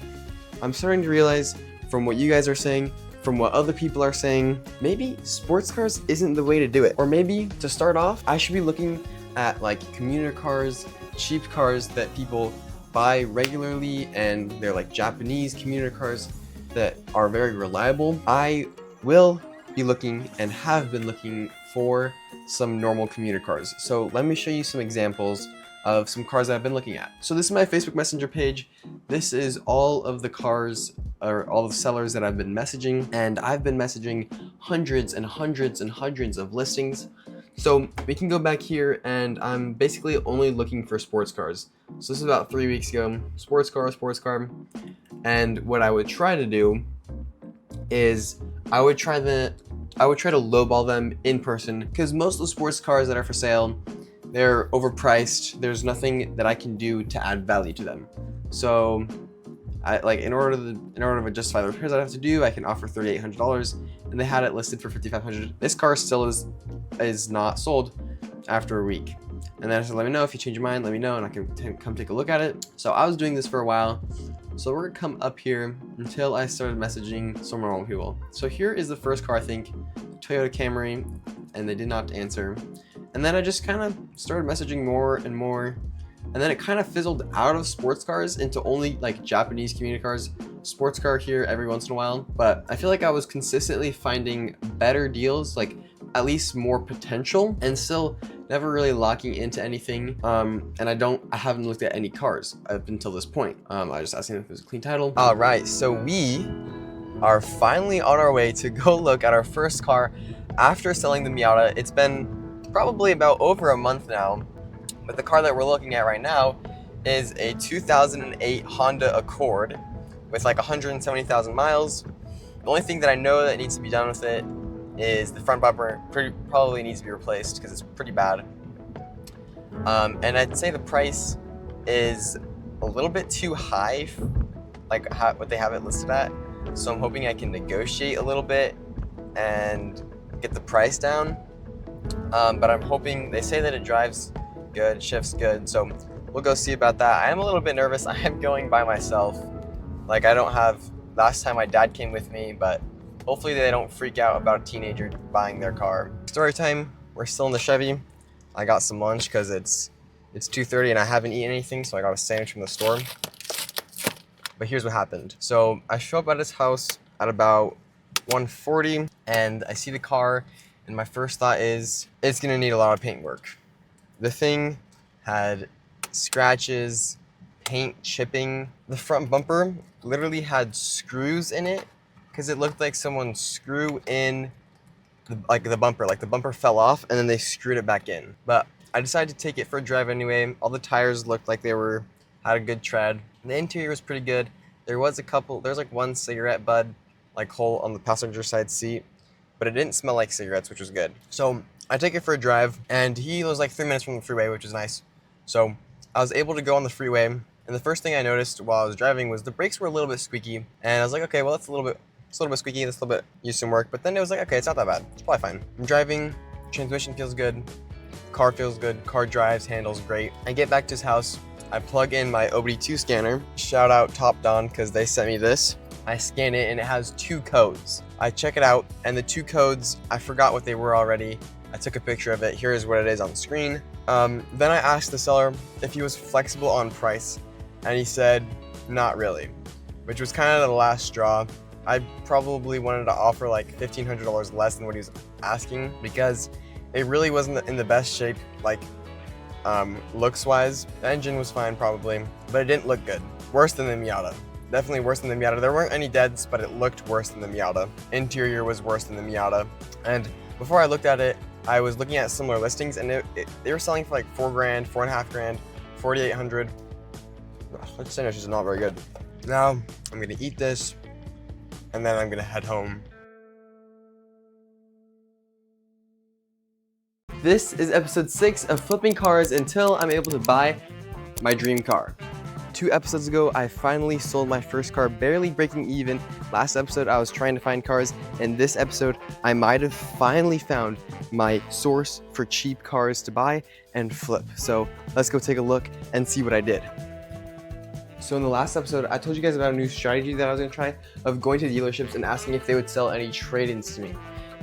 I'm starting to realize from what you guys are saying, from what other people are saying, maybe sports cars isn't the way to do it. Or maybe to start off, I should be looking at like commuter cars, cheap cars that people buy regularly, and they're like Japanese commuter cars that are very reliable. I will be looking and have been looking for some normal commuter cars. So let me show you some examples of some cars that I've been looking at. So this is my Facebook Messenger page. This is all of the cars or all the sellers that I've been messaging, and I've been messaging hundreds and hundreds and hundreds of listings. So we can go back here, and I'm basically only looking for sports cars. So this is about 3 weeks ago. Sports car. And what I would try to do is I would try to lowball them in person, because most of the sports cars that are for sale, they're overpriced. There's nothing that I can do to add value to them. So in order to justify the repairs I have to do, I can offer $3,800, and they had it listed for $5,500. This car still is not sold after a week. And then I said, let me know if you change your mind, let me know, and I can come take a look at it. So I was doing this for a while. So we're gonna come up here until I started messaging some normal people. So here is the first car, I think, Toyota Camry, and they did not answer. And then I just kind of started messaging more and more. And then it kind of fizzled out of sports cars into only like Japanese commuter cars. Sports car here every once in a while. But I feel like I was consistently finding better deals, like at least more potential, and still never really locking into anything. And I haven't looked at any cars up until this point. I was just asking if it was a clean title. All right, so we are finally on our way to go look at our first car after selling the Miata. It's been probably about over a month now, but the car that we're looking at right now is a 2008 Honda Accord with like 170,000 miles. The only thing that I know that needs to be done with it is the front bumper. Probably needs to be replaced because it's pretty bad. And I'd say the price is a little bit too high, like what they have it listed at. So I'm hoping I can negotiate a little bit and get the price down. But I'm hoping, they say that it drives good, shifts good, so we'll go see about that. I am a little bit nervous. I am going by myself. Like, I don't have, last time my dad came with me, but hopefully they don't freak out about a teenager buying their car. Story time, we're still in the Chevy. I got some lunch because it's 2:30 and I haven't eaten anything, so I got a sandwich from the store. But here's what happened. So I show up at his house at about 1:40 and I see the car, and my first thought is, it's gonna need a lot of paint work. The thing had scratches, paint chipping. The front bumper literally had screws in it because it looked like someone screwed in the bumper. Like the bumper fell off and then they screwed it back in. But I decided to take it for a drive anyway. All the tires looked like they had a good tread. The interior was pretty good. There's like one cigarette butt like hole on the passenger side seat, but it didn't smell like cigarettes, which was good. So I take it for a drive, and he was like 3 minutes from the freeway, which was nice. So I was able to go on the freeway, and the first thing I noticed while I was driving was the brakes were a little bit squeaky, and I was like, okay, well, it's a little bit squeaky, that's a little bit used some work, but then it was like, okay, it's not that bad, it's probably fine. I'm driving, transmission feels good, car feels good, car drives, handles great. I get back to his house, I plug in my OBD2 scanner, shout out Top Don, because they sent me this. I scan it, and it has 2 codes. I check it out, and the 2 codes, I forgot what they were already. I took a picture of it. Here is what it is on the screen. Then I asked the seller if he was flexible on price, and he said, not really, which was kind of the last straw. I probably wanted to offer like $1,500 less than what he was asking, because it really wasn't in the best shape, like looks-wise. The engine was fine probably, but it didn't look good. Worse than the Miata. Definitely worse than the Miata. There weren't any dents, but it looked worse than the Miata. Interior was worse than the Miata. And before I looked at it, I was looking at similar listings, and they were selling for like $4,000, $4,500, $4,800. Let's say it's just not very good. Now I'm gonna eat this, and then I'm gonna head home. This is episode 6 of flipping cars until I'm able to buy my dream car. 2 episodes ago, I finally sold my first car, barely breaking even. Last episode, I was trying to find cars. In this episode, I might have finally found my source for cheap cars to buy and flip. So let's go take a look and see what I did. So in the last episode, I told you guys about a new strategy that I was gonna try of going to dealerships and asking if they would sell any trade-ins to me.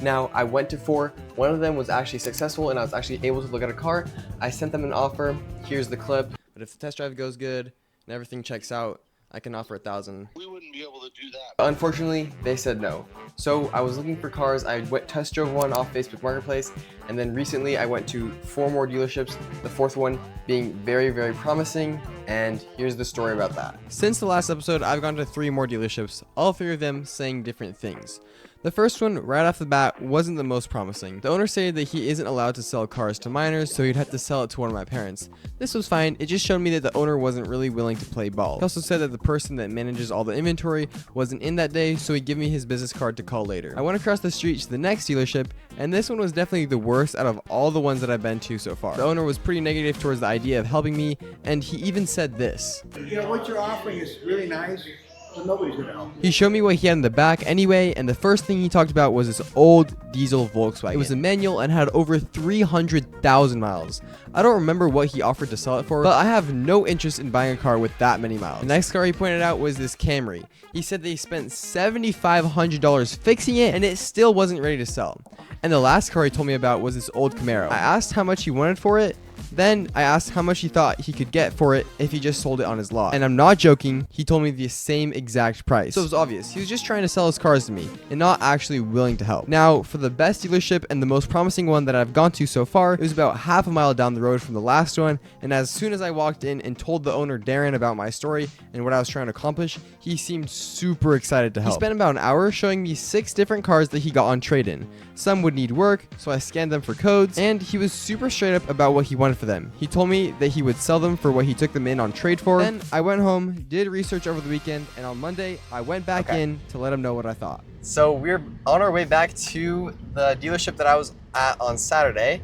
Now, I went to 4. One of them was actually successful and I was actually able to look at a car. I sent them an offer. Here's the clip. But if the test drive goes good and everything checks out, I can offer $1,000. We wouldn't be able to do that. Unfortunately, they said no. So I was looking for cars. I test drove one off Facebook Marketplace, and then recently I went to 4 more dealerships, the 4th one being very, very promising, and here's the story about that. Since the last episode, I've gone to 3 more dealerships, all 3 of them saying different things. The first one, right off the bat, wasn't the most promising. The owner stated that he isn't allowed to sell cars to minors, so he'd have to sell it to one of my parents. This was fine, it just showed me that the owner wasn't really willing to play ball. He also said that the person that manages all the inventory wasn't in that day, so he'd give me his business card to call later. I went across the street to the next dealership, and this one was definitely the worst out of all the ones that I've been to so far. The owner was pretty negative towards the idea of helping me, and he even said this. You know, what you're offering is really nice, but nobody's going to help you. He showed me what he had in the back anyway, and the first thing he talked about was this old diesel Volkswagen. It was a manual and had over 300,000 miles. I don't remember what he offered to sell it for, but I have no interest in buying a car with that many miles. The next car he pointed out was this Camry. He said they spent $7,500 fixing it, and it still wasn't ready to sell. And the last car he told me about was this old Camaro. I asked how much he wanted for it. Then I asked how much he thought he could get for it if he just sold it on his lot. And I'm not joking, he told me the same exact price. So it was obvious, he was just trying to sell his cars to me and not actually willing to help. Now, for the best dealership and the most promising one that I've gone to so far, it was about half a mile down the road from the last one. And as soon as I walked in and told the owner Darren about my story and what I was trying to accomplish, he seemed super excited to help. He spent about an hour showing me 6 different cars that he got on trade-in. Some would need work, so I scanned them for codes, and he was super straight up about what he wanted for them. He told me that he would sell them for what he took them in on trade for. Then I went home, did research over the weekend, and on Monday I went back in to let him know what I thought. So we're on our way back to the dealership that I was at on Saturday.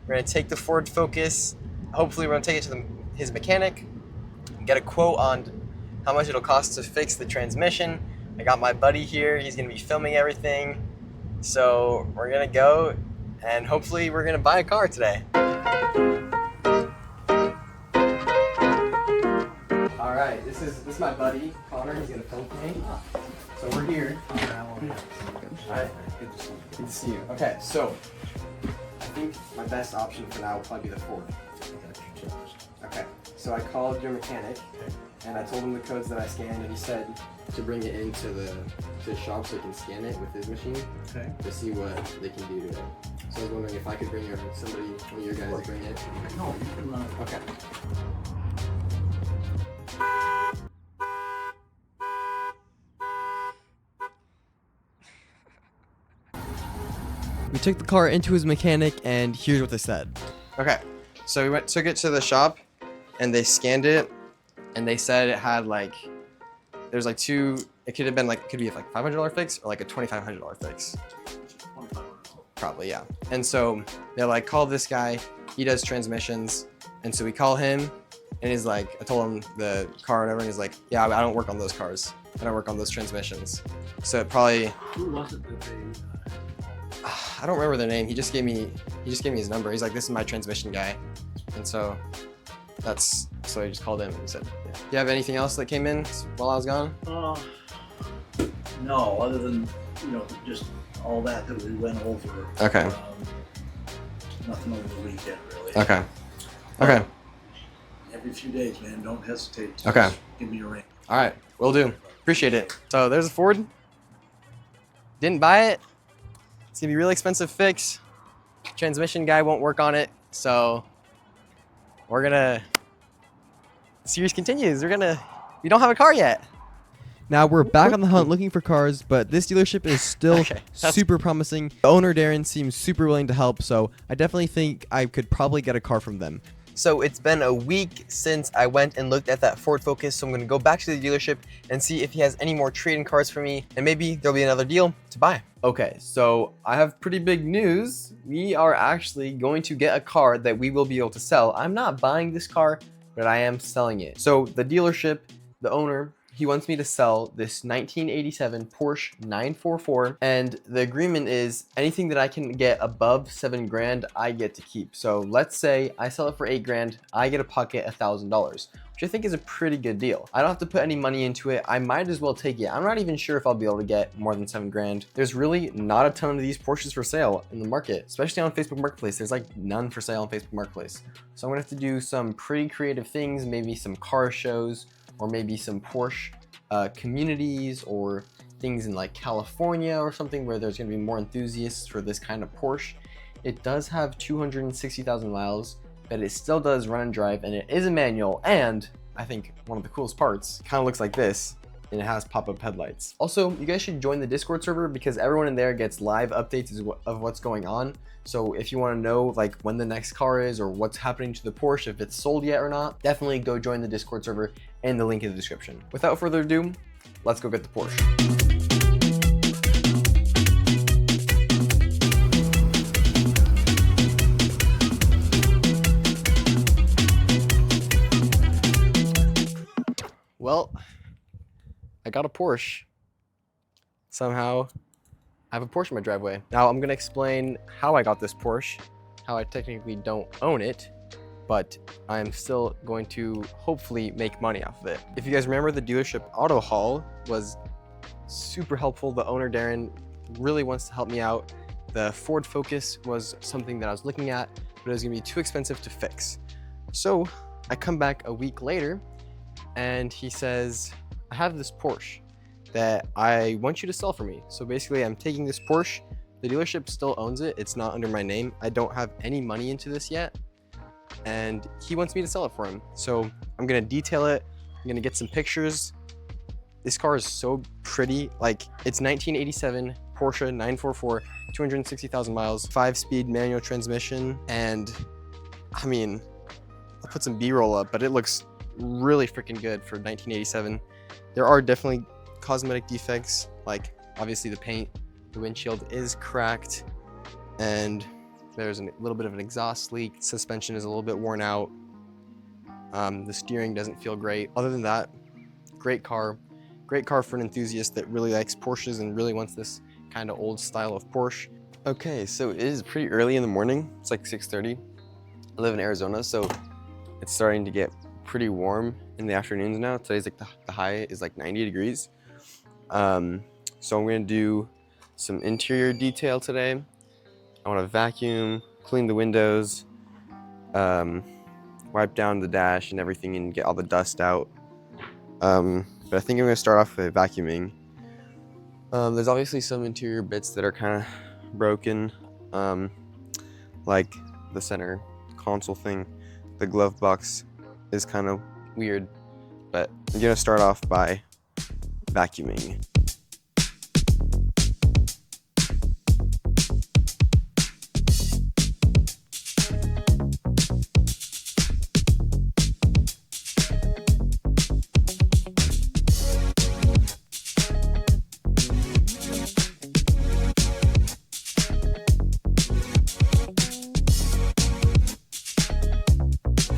We're gonna take the Ford Focus. Hopefully we're gonna take it to his mechanic, get a quote on how much it'll cost to fix the transmission. I got my buddy here, he's gonna be filming everything. So we're gonna go and hopefully we're gonna buy a car today. All right, this is my buddy Connor. He's gonna film for me. So we're here. All right, good to see you. Okay, so I think my best option for now will probably be the Ford. Okay, so I called your mechanic and I told him the codes that I scanned, and he said to bring it into the shop so he can scan it with his machine to see what they can do to it. So I was wondering if I could bring somebody, one of your guys, to bring it. No, you can run it. Okay. We took the car into his mechanic, and here's what they said. Okay, so we took it to the shop, and they scanned it, and they said it had there's 2. It could have been it could be a $500 fix or a $2,500 fix. Probably, yeah. And so they're like, call this guy. He does transmissions, and so we call him, and he's like, I told him the car and everything. He's like, yeah, I don't work on those cars. I don't work on those transmissions. So it probably. Who was it that they? I don't remember their name. He just gave me his number. He's like, this is my transmission guy, and so so I just called him and said, yeah. Do you have anything else that came in while I was gone? No, other than just all that we went over. Okay. Nothing over the weekend really. Okay. Okay. Every few days, man. Don't hesitate. Just Okay. Give me a ring. All right, will do. Appreciate it. So there's a Ford. Didn't buy it. It's gonna be a really expensive fix. Transmission guy won't work on it, so we're gonna. The series continues. We don't have a car yet. Now we're back on the hunt looking for cars, but this dealership is still super promising. The owner Darren seems super willing to help, so I definitely think I could probably get a car from them. So it's been a week since I went and looked at that Ford Focus, so I'm gonna go back to the dealership and see if he has any more trade-in cars for me, and maybe there'll be another deal to buy. Okay, so I have pretty big news. We are actually going to get a car that we will be able to sell. I'm not buying this car, but I am selling it. So the dealership, the owner, he wants me to sell this 1987 Porsche 944, and the agreement is anything that I can get above 7 grand, I get to keep. So let's say I sell it for 8 grand, I get to pocket $1,000, which I think is a pretty good deal. I don't have to put any money into it. I might as well take it. I'm not even sure if I'll be able to get more than 7 grand. There's really not a ton of these Porsches for sale in the market, especially on Facebook Marketplace. There's like none for sale on Facebook Marketplace. So I'm gonna have to do some pretty creative things, maybe some car shows, or maybe some Porsche communities, or things in like California or something where there's gonna be more enthusiasts for this kind of Porsche. It does have 260,000 miles, but it still does run and drive, and it is a manual, and I think one of the coolest parts, kind of looks like this, and it has pop-up headlights. Also, you guys should join the Discord server because everyone in there gets live updates of what's going on. So if you want to know like when the next car is or what's happening to the Porsche, if it's sold yet or not, definitely go join the Discord server and the link in the description. Without further ado, let's go get the Porsche. Well, I got a Porsche. Somehow, I have a Porsche in my driveway. Now I'm gonna explain how I got this Porsche, how I technically don't own it, but I'm still going to hopefully make money off of it. If you guys remember, the dealership auto haul was super helpful. The owner, Darren, really wants to help me out. The Ford Focus was something that I was looking at, but it was gonna be too expensive to fix. So I come back a week later and he says, I have this Porsche that I want you to sell for me. So basically I'm taking this Porsche, the dealership still owns it, it's not under my name. I don't have any money into this yet, and he wants me to sell it for him. So I'm gonna detail it, I'm gonna get some pictures. This car is so pretty, like it's 1987 Porsche 944, 260,000 miles, 5-speed manual transmission, and I mean, I'll put some B-roll up, but it looks really freaking good for 1987. There are definitely cosmetic defects, like obviously the paint, the windshield is cracked, and there's a little bit of an exhaust leak. Suspension is a little bit worn out. The steering doesn't feel great. Other than that, great car for an enthusiast that really likes Porsches and really wants this kind of old style of Porsche. Okay, so it is pretty early in the morning. It's like 6:30. I live in Arizona, so it's starting to get pretty warm in the afternoons now. Today's like the high is like 90 degrees. So I'm gonna do some interior detail today. I want to vacuum, clean the windows, wipe down the dash and everything and get all the dust out. But I think I'm gonna start off with vacuuming. There's obviously some interior bits that are kind of broken, like the center console thing. The glove box is kind of weird, but I'm gonna start off by vacuuming.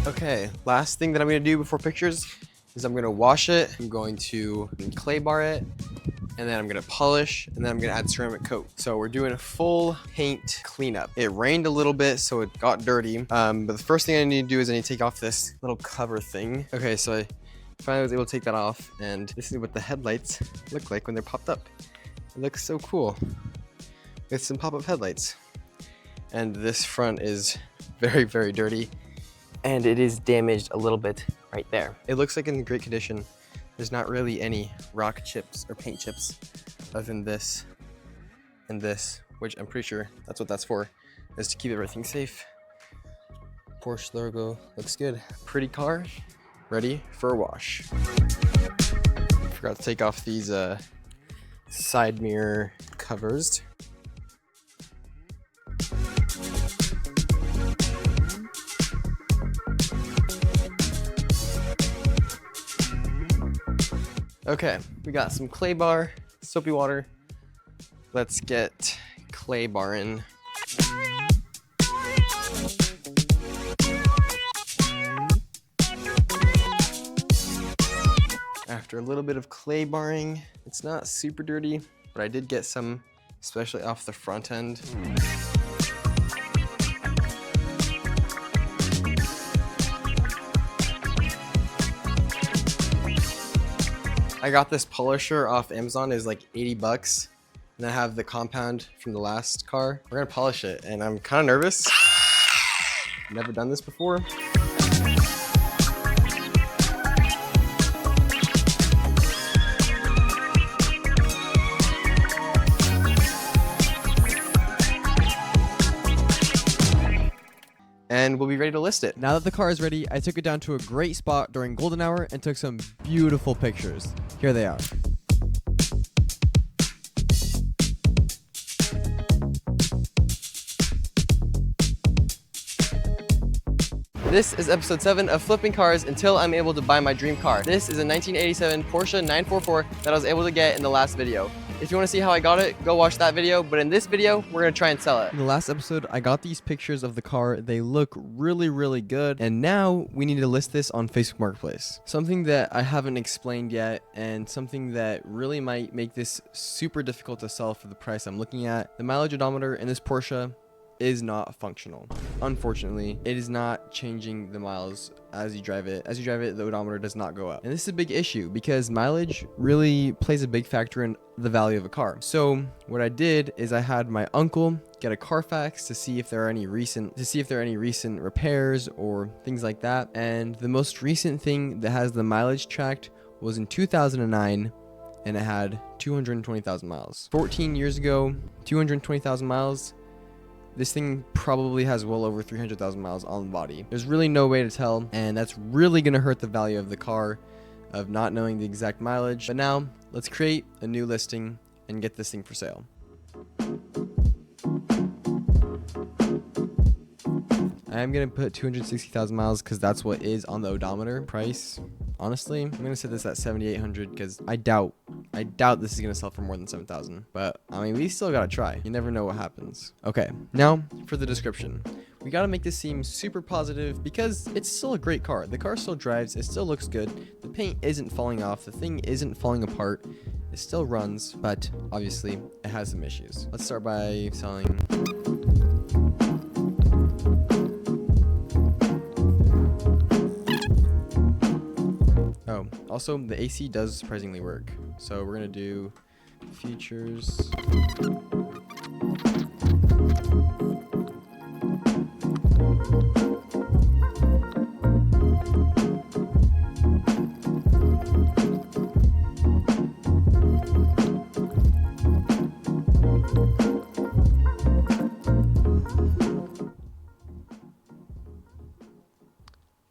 Okay, last thing that I'm gonna do before pictures is I'm gonna wash it. I'm going to clay bar it, and then I'm gonna polish, and then I'm gonna add ceramic coat. So we're doing a full paint cleanup. It rained a little bit, so it got dirty. But the first thing I need to do is I need to take off this little cover thing. Okay, so I finally was able to take that off, and this is what the headlights look like when they're popped up. It looks so cool with some pop-up headlights. And this front is very, very dirty, and it is damaged a little bit right there. It looks like in great condition. There's not really any rock chips or paint chips other than this and this, which I'm pretty sure that's what that's for, is to keep everything safe. Porsche logo looks good. Pretty car, ready for a wash. Forgot to take off these side mirror covers. Okay, we got some clay bar, soapy water. Let's get clay bar in. After a little bit of clay barring, it's not super dirty, but I did get some, especially off the front end. I got this polisher off Amazon, it's like 80 bucks. And I have the compound from the last car. We're gonna polish it, and I'm kind of nervous. Never done this before. And we'll be ready to list it. Now that the car is ready, I took it down to a great spot during golden hour and took some beautiful pictures. Here they are. This is episode 7 of flipping cars until I'm able to buy my dream car. This is a 1987 Porsche 944 that I was able to get in the last video. If you want to see how I got it, go watch that video, but in this video, we're going to try and sell it. In the last episode, I got these pictures of the car. They look really, really good. And now we need to list this on Facebook Marketplace. Something that I haven't explained yet, and something that really might make this super difficult to sell for the price I'm looking at. The mileage odometer in this Porsche is not functional. Unfortunately, it is not changing the miles as you drive it. As you drive it, the odometer does not go up. And this is a big issue because mileage really plays a big factor in the value of a car. So what I did is I had my uncle get a Carfax to see if there are any recent repairs or things like that. And the most recent thing that has the mileage tracked was in 2009. And it had 220,000 miles. 14 years ago, 220,000 miles. This thing probably has well over 300,000 miles on the body. There's really no way to tell, and that's really gonna hurt the value of the car, of not knowing the exact mileage. But now, let's create a new listing and get this thing for sale. I am gonna put 260,000 miles because that's what is on the odometer. Price, honestly, I'm gonna set this at 7,800 because I doubt this is gonna sell for more than 7,000. But I mean, we still gotta try. You never know what happens. Okay, now for the description. We gotta make this seem super positive because it's still a great car. The car still drives, it still looks good. The paint isn't falling off, the thing isn't falling apart. It still runs, but obviously it has some issues. Let's start by selling. Oh, also the AC does surprisingly work. So we're gonna do features.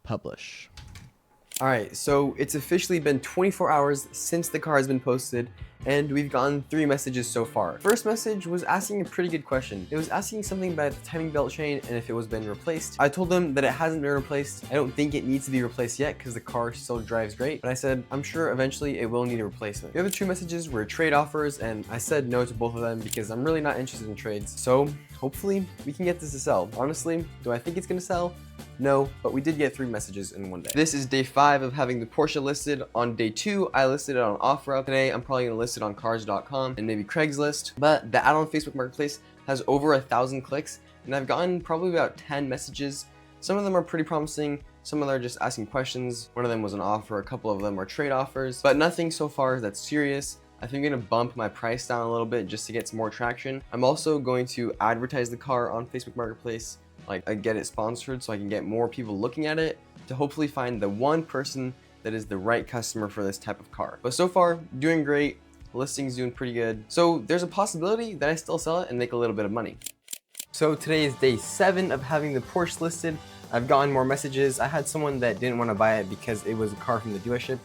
Publish. All right, so it's officially been 24 hours since the car has been posted, and we've gotten 3 messages so far. First message was asking a pretty good question. It was asking something about the timing belt chain and if it was been replaced. I told them that it hasn't been replaced. I don't think it needs to be replaced yet because the car still drives great, but I said I'm sure eventually it will need a replacement. The other 2 messages were trade offers, and I said no to both of them because I'm really not interested in trades. So hopefully we can get this to sell. Honestly, do I think it's gonna sell? No, but we did get 3 messages in one day. This is day 5 of having the Porsche listed. On day 2, I listed it on OfferUp. Today, I'm probably gonna list it on cars.com and maybe Craigslist. But the ad on Facebook Marketplace has over 1,000 clicks, and I've gotten probably about 10 messages. Some of them are pretty promising. Some of them are just asking questions. One of them was an offer. A couple of them are trade offers, but nothing so far that's serious. I think I'm gonna bump my price down a little bit just to get some more traction. I'm also going to advertise the car on Facebook Marketplace. Like, I get it sponsored so I can get more people looking at it to hopefully find the one person that is the right customer for this type of car. But so far, doing great. Listing's doing pretty good. So there's a possibility that I still sell it and make a little bit of money. So today is day 7 of having the Porsche listed. I've gotten more messages. I had someone that didn't want to buy it because it was a car from the dealership.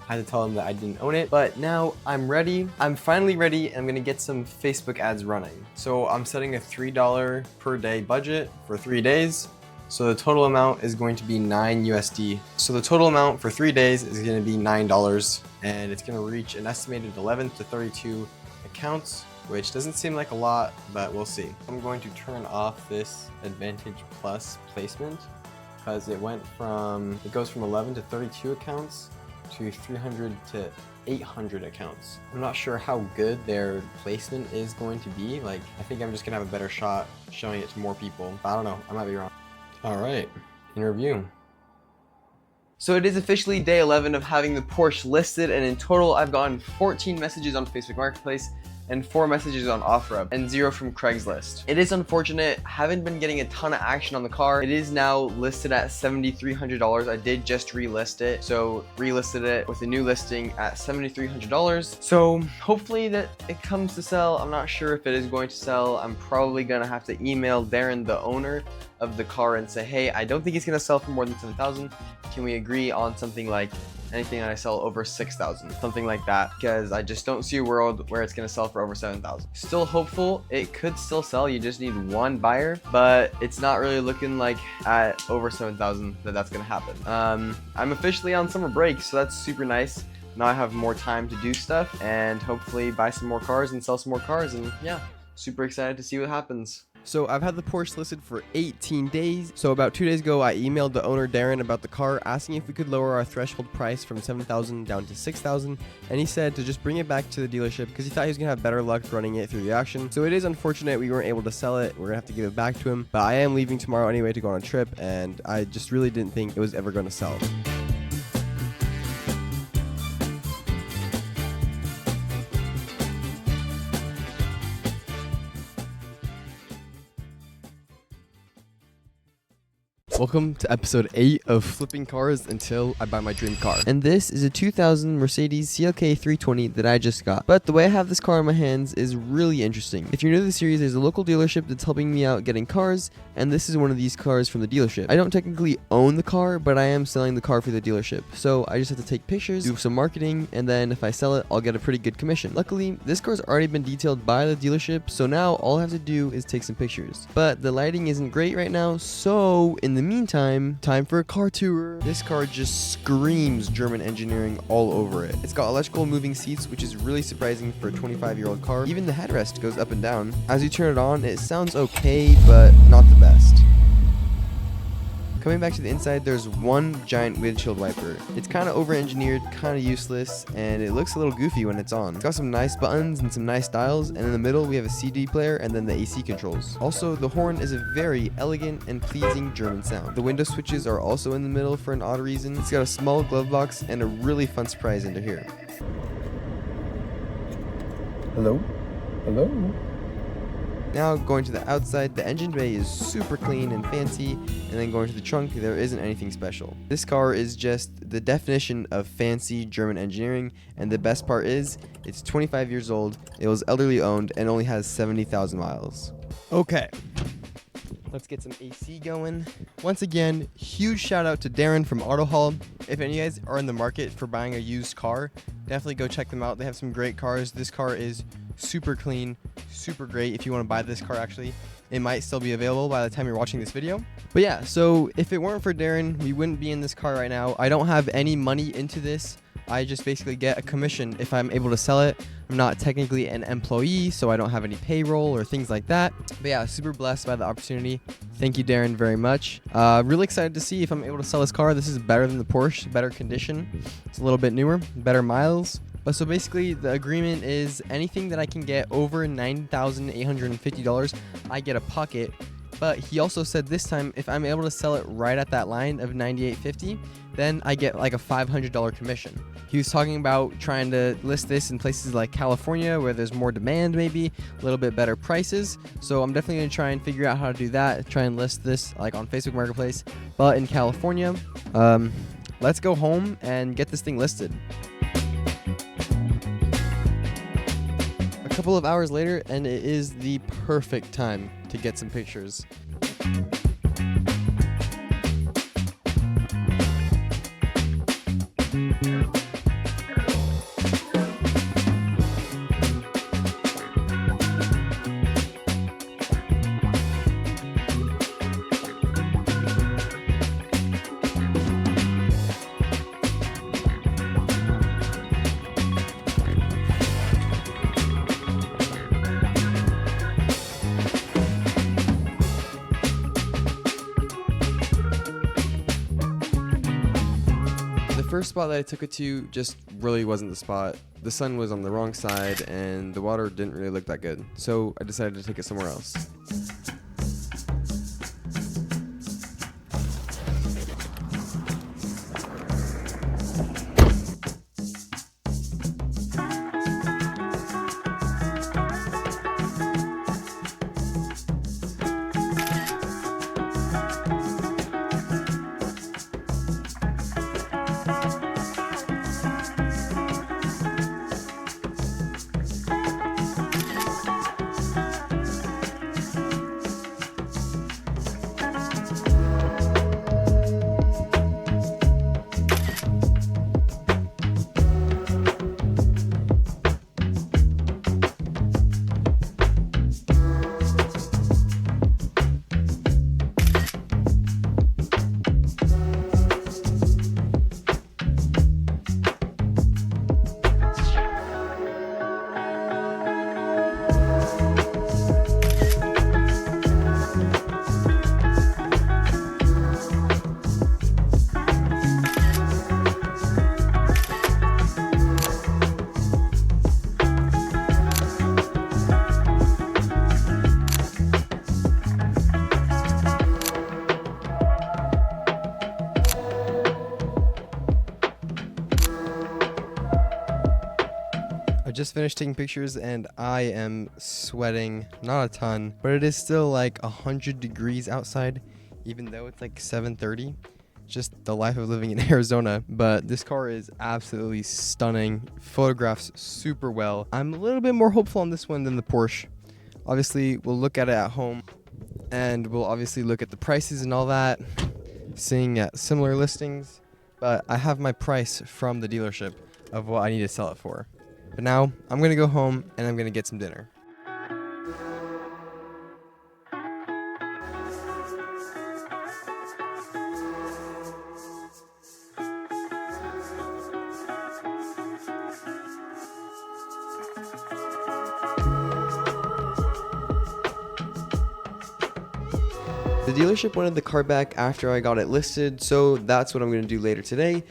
I had to tell them that I didn't own it, but now I'm ready. I'm finally ready, and I'm gonna get some Facebook ads running. So I'm setting a $3 per day budget for 3 days. So the total amount is going to be $9 USD. So the total amount for 3 days is gonna be $9. and it's going to reach an estimated 11 to 32 accounts, which doesn't seem like a lot, but we'll see. I'm going to turn off this Advantage Plus placement because it goes from 11 to 32 accounts to 300 to 800 accounts. I'm not sure how good their placement is going to be. Like, I think I'm just gonna have a better shot showing it to more people. I don't know, I might be wrong. All right, in review. So it is officially day 11 of having the Porsche listed, and in total I've gotten 14 messages on Facebook Marketplace and 4 messages on OfferUp and 0 from Craigslist. It is unfortunate, haven't been getting a ton of action on the car. It is now listed at $7,300. I did just relist it, so relisted it with a new listing at $7,300. So hopefully that it comes to sell. I'm not sure if it is going to sell. I'm probably gonna have to email Darren, the owner of the car, and say, hey, I don't think it's gonna sell for more than $7,000. Can we agree on something like anything that I sell over $6,000, something like that, because I just don't see a world where it's gonna sell for over $7,000. Still hopeful it could still sell. You just need one buyer, but it's not really looking like at over $7,000 that's gonna happen. I'm officially on summer break, so that's super nice. Now I have more time to do stuff and hopefully buy some more cars and sell some more cars, and yeah, super excited to see what happens. So I've had the Porsche listed for 18 days. So about 2 days ago, I emailed the owner Darren about the car, asking if we could lower our threshold price from $7,000 down to $6,000, and he said to just bring it back to the dealership because he thought he was gonna have better luck running it through the auction. So it is unfortunate we weren't able to sell it. We're gonna have to give it back to him, but I am leaving tomorrow anyway to go on a trip, and I just really didn't think it was ever gonna sell. Welcome to episode 8 of Flipping Cars Until I Buy My Dream Car. And this is a 2000 Mercedes CLK 320 that I just got. But the way I have this car in my hands is really interesting. If you're new to the series, there's a local dealership that's helping me out getting cars, and this is one of these cars from the dealership. I don't technically own the car, but I am selling the car for the dealership. So I just have to take pictures, do some marketing, and then if I sell it, I'll get a pretty good commission. Luckily, this car's already been detailed by the dealership, so now all I have to do is take some pictures. But the lighting isn't great right now, so in the meantime, time for a car tour. This car just screams German engineering all over it. It's got electrical moving seats, which is really surprising for a 25-year-old car. Even the headrest goes up and down. As you turn it on, it sounds okay, but not the best. Coming back to the inside, there's one giant windshield wiper. It's kind of over-engineered, kind of useless, and it looks a little goofy when it's on. It's got some nice buttons and some nice dials, and in the middle we have a CD player and then the AC controls. Also, the horn is a very elegant and pleasing German sound. The window switches are also in the middle for an odd reason. It's got a small glove box and a really fun surprise under here. Hello? Hello? Now going to the outside, the engine bay is super clean and fancy, and then going to the trunk, there isn't anything special. This car is just the definition of fancy German engineering, and the best part is, it's 25 years old, it was elderly owned, and only has 70,000 miles. Okay. Let's get some AC going. Once again, huge shout out to Darren from Auto Hall. If any of you guys are in the market for buying a used car, definitely go check them out. They have some great cars. This car is super clean, super great. If you want to buy this car, actually, it might still be available by the time you're watching this video. But yeah, so if it weren't for Darren, we wouldn't be in this car right now. I don't have any money into this. I just basically get a commission if I'm able to sell it. I'm not technically an employee, so I don't have any payroll or things like that. But yeah, super blessed by the opportunity. Thank you, Darren, very much. Really excited to see if I'm able to sell this car. This is better than the Porsche, better condition. It's a little bit newer, better miles. But so basically, the agreement is anything that I can get over $9,850, I get a pocket. But he also said this time, if I'm able to sell it right at that line of $9,850, then I get like a $500 commission. He was talking about trying to list this in places like California where there's more demand, maybe a little bit better prices. So I'm definitely going to try and figure out how to do that, try and list this like on Facebook Marketplace, but in California. Let's go home and get this thing listed. A couple of hours later, and it is the perfect time to get some pictures. first spot that I took it to just really wasn't the spot. The sun was on the wrong side and the water didn't really look that good. So I decided to take it somewhere else. I just finished taking pictures and I am sweating, not a ton, but it is still like 100 degrees outside, even though it's like 7:30. Just the life of living in Arizona. But this car is absolutely stunning, photographs super well. I'm a little bit more hopeful on this one than the Porsche. Obviously, we'll look at it at home and we'll obviously look at the prices and all that, seeing at similar listings, but I have my price from the dealership of what I need to sell it for. But now I'm gonna go home and I'm gonna get some dinner. The dealership wanted the car back after I got it listed, so that's what I'm gonna do later today.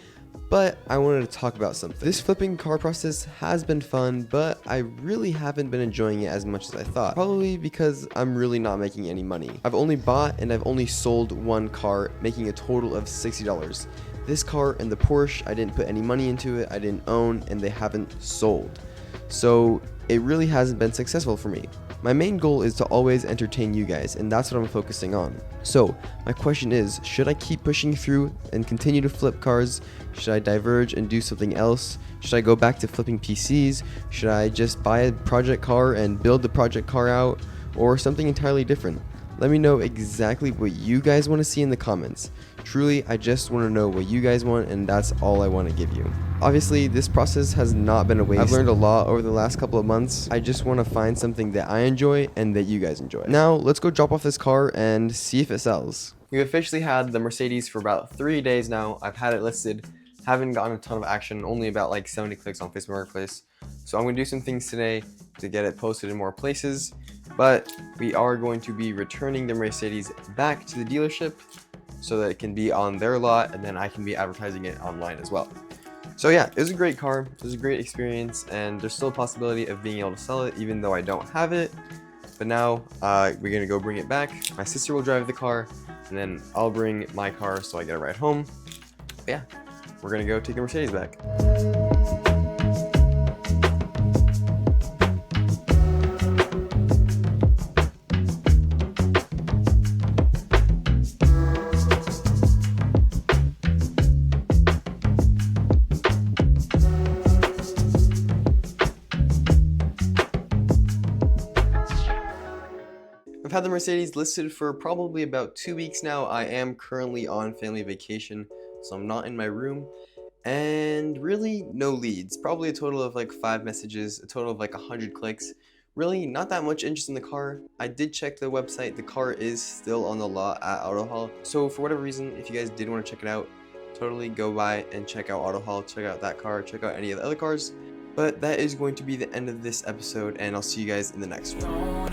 But I wanted to talk about something. This flipping car process has been fun, but I really haven't been enjoying it as much as I thought. Probably because I'm really not making any money. I've only bought and I've only sold one car, making a total of $60. This car and the Porsche, I didn't put any money into it, I didn't own, and they haven't sold. So it really hasn't been successful for me. My main goal is to always entertain you guys, and that's what I'm focusing on. So my question is, should I keep pushing through and continue to flip cars? Should I diverge and do something else? Should I go back to flipping PCs? Should I just buy a project car and build the project car out, or something entirely different? Let me know exactly what you guys want to see in the comments. Truly, I just want to know what you guys want, and that's all I want to give you. Obviously, this process has not been a waste. I've learned a lot over the last couple of months. I just want to find something that I enjoy and that you guys enjoy. Now, let's go drop off this car and see if it sells. We've officially had the Mercedes for about 3 days now. I've had it listed. Haven't gotten a ton of action, only about like 70 clicks on Facebook Marketplace. So I'm going to do some things today to get it posted in more places. But we are going to be returning the Mercedes back to the dealership so that it can be on their lot, and then I can be advertising it online as well. So yeah, it was a great car, it was a great experience, and there's still a possibility of being able to sell it even though I don't have it. But now we're gonna go bring it back. My sister will drive the car, and then I'll bring my car so I get a ride home. But yeah, we're gonna go take the Mercedes back. I've had the Mercedes listed for probably about 2 weeks now. I am currently on family vacation, so I'm not in my room, and really no leads. Probably a total of like 5 messages, a total of like 100 clicks. Really not that much interest in the car. I did check the website. The car is still on the lot at Auto Hall. So for whatever reason, if you guys did want to check it out, totally go by and check out Auto Hall, check out that car, check out any of the other cars. But that is going to be the end of this episode, and I'll see you guys in the next one.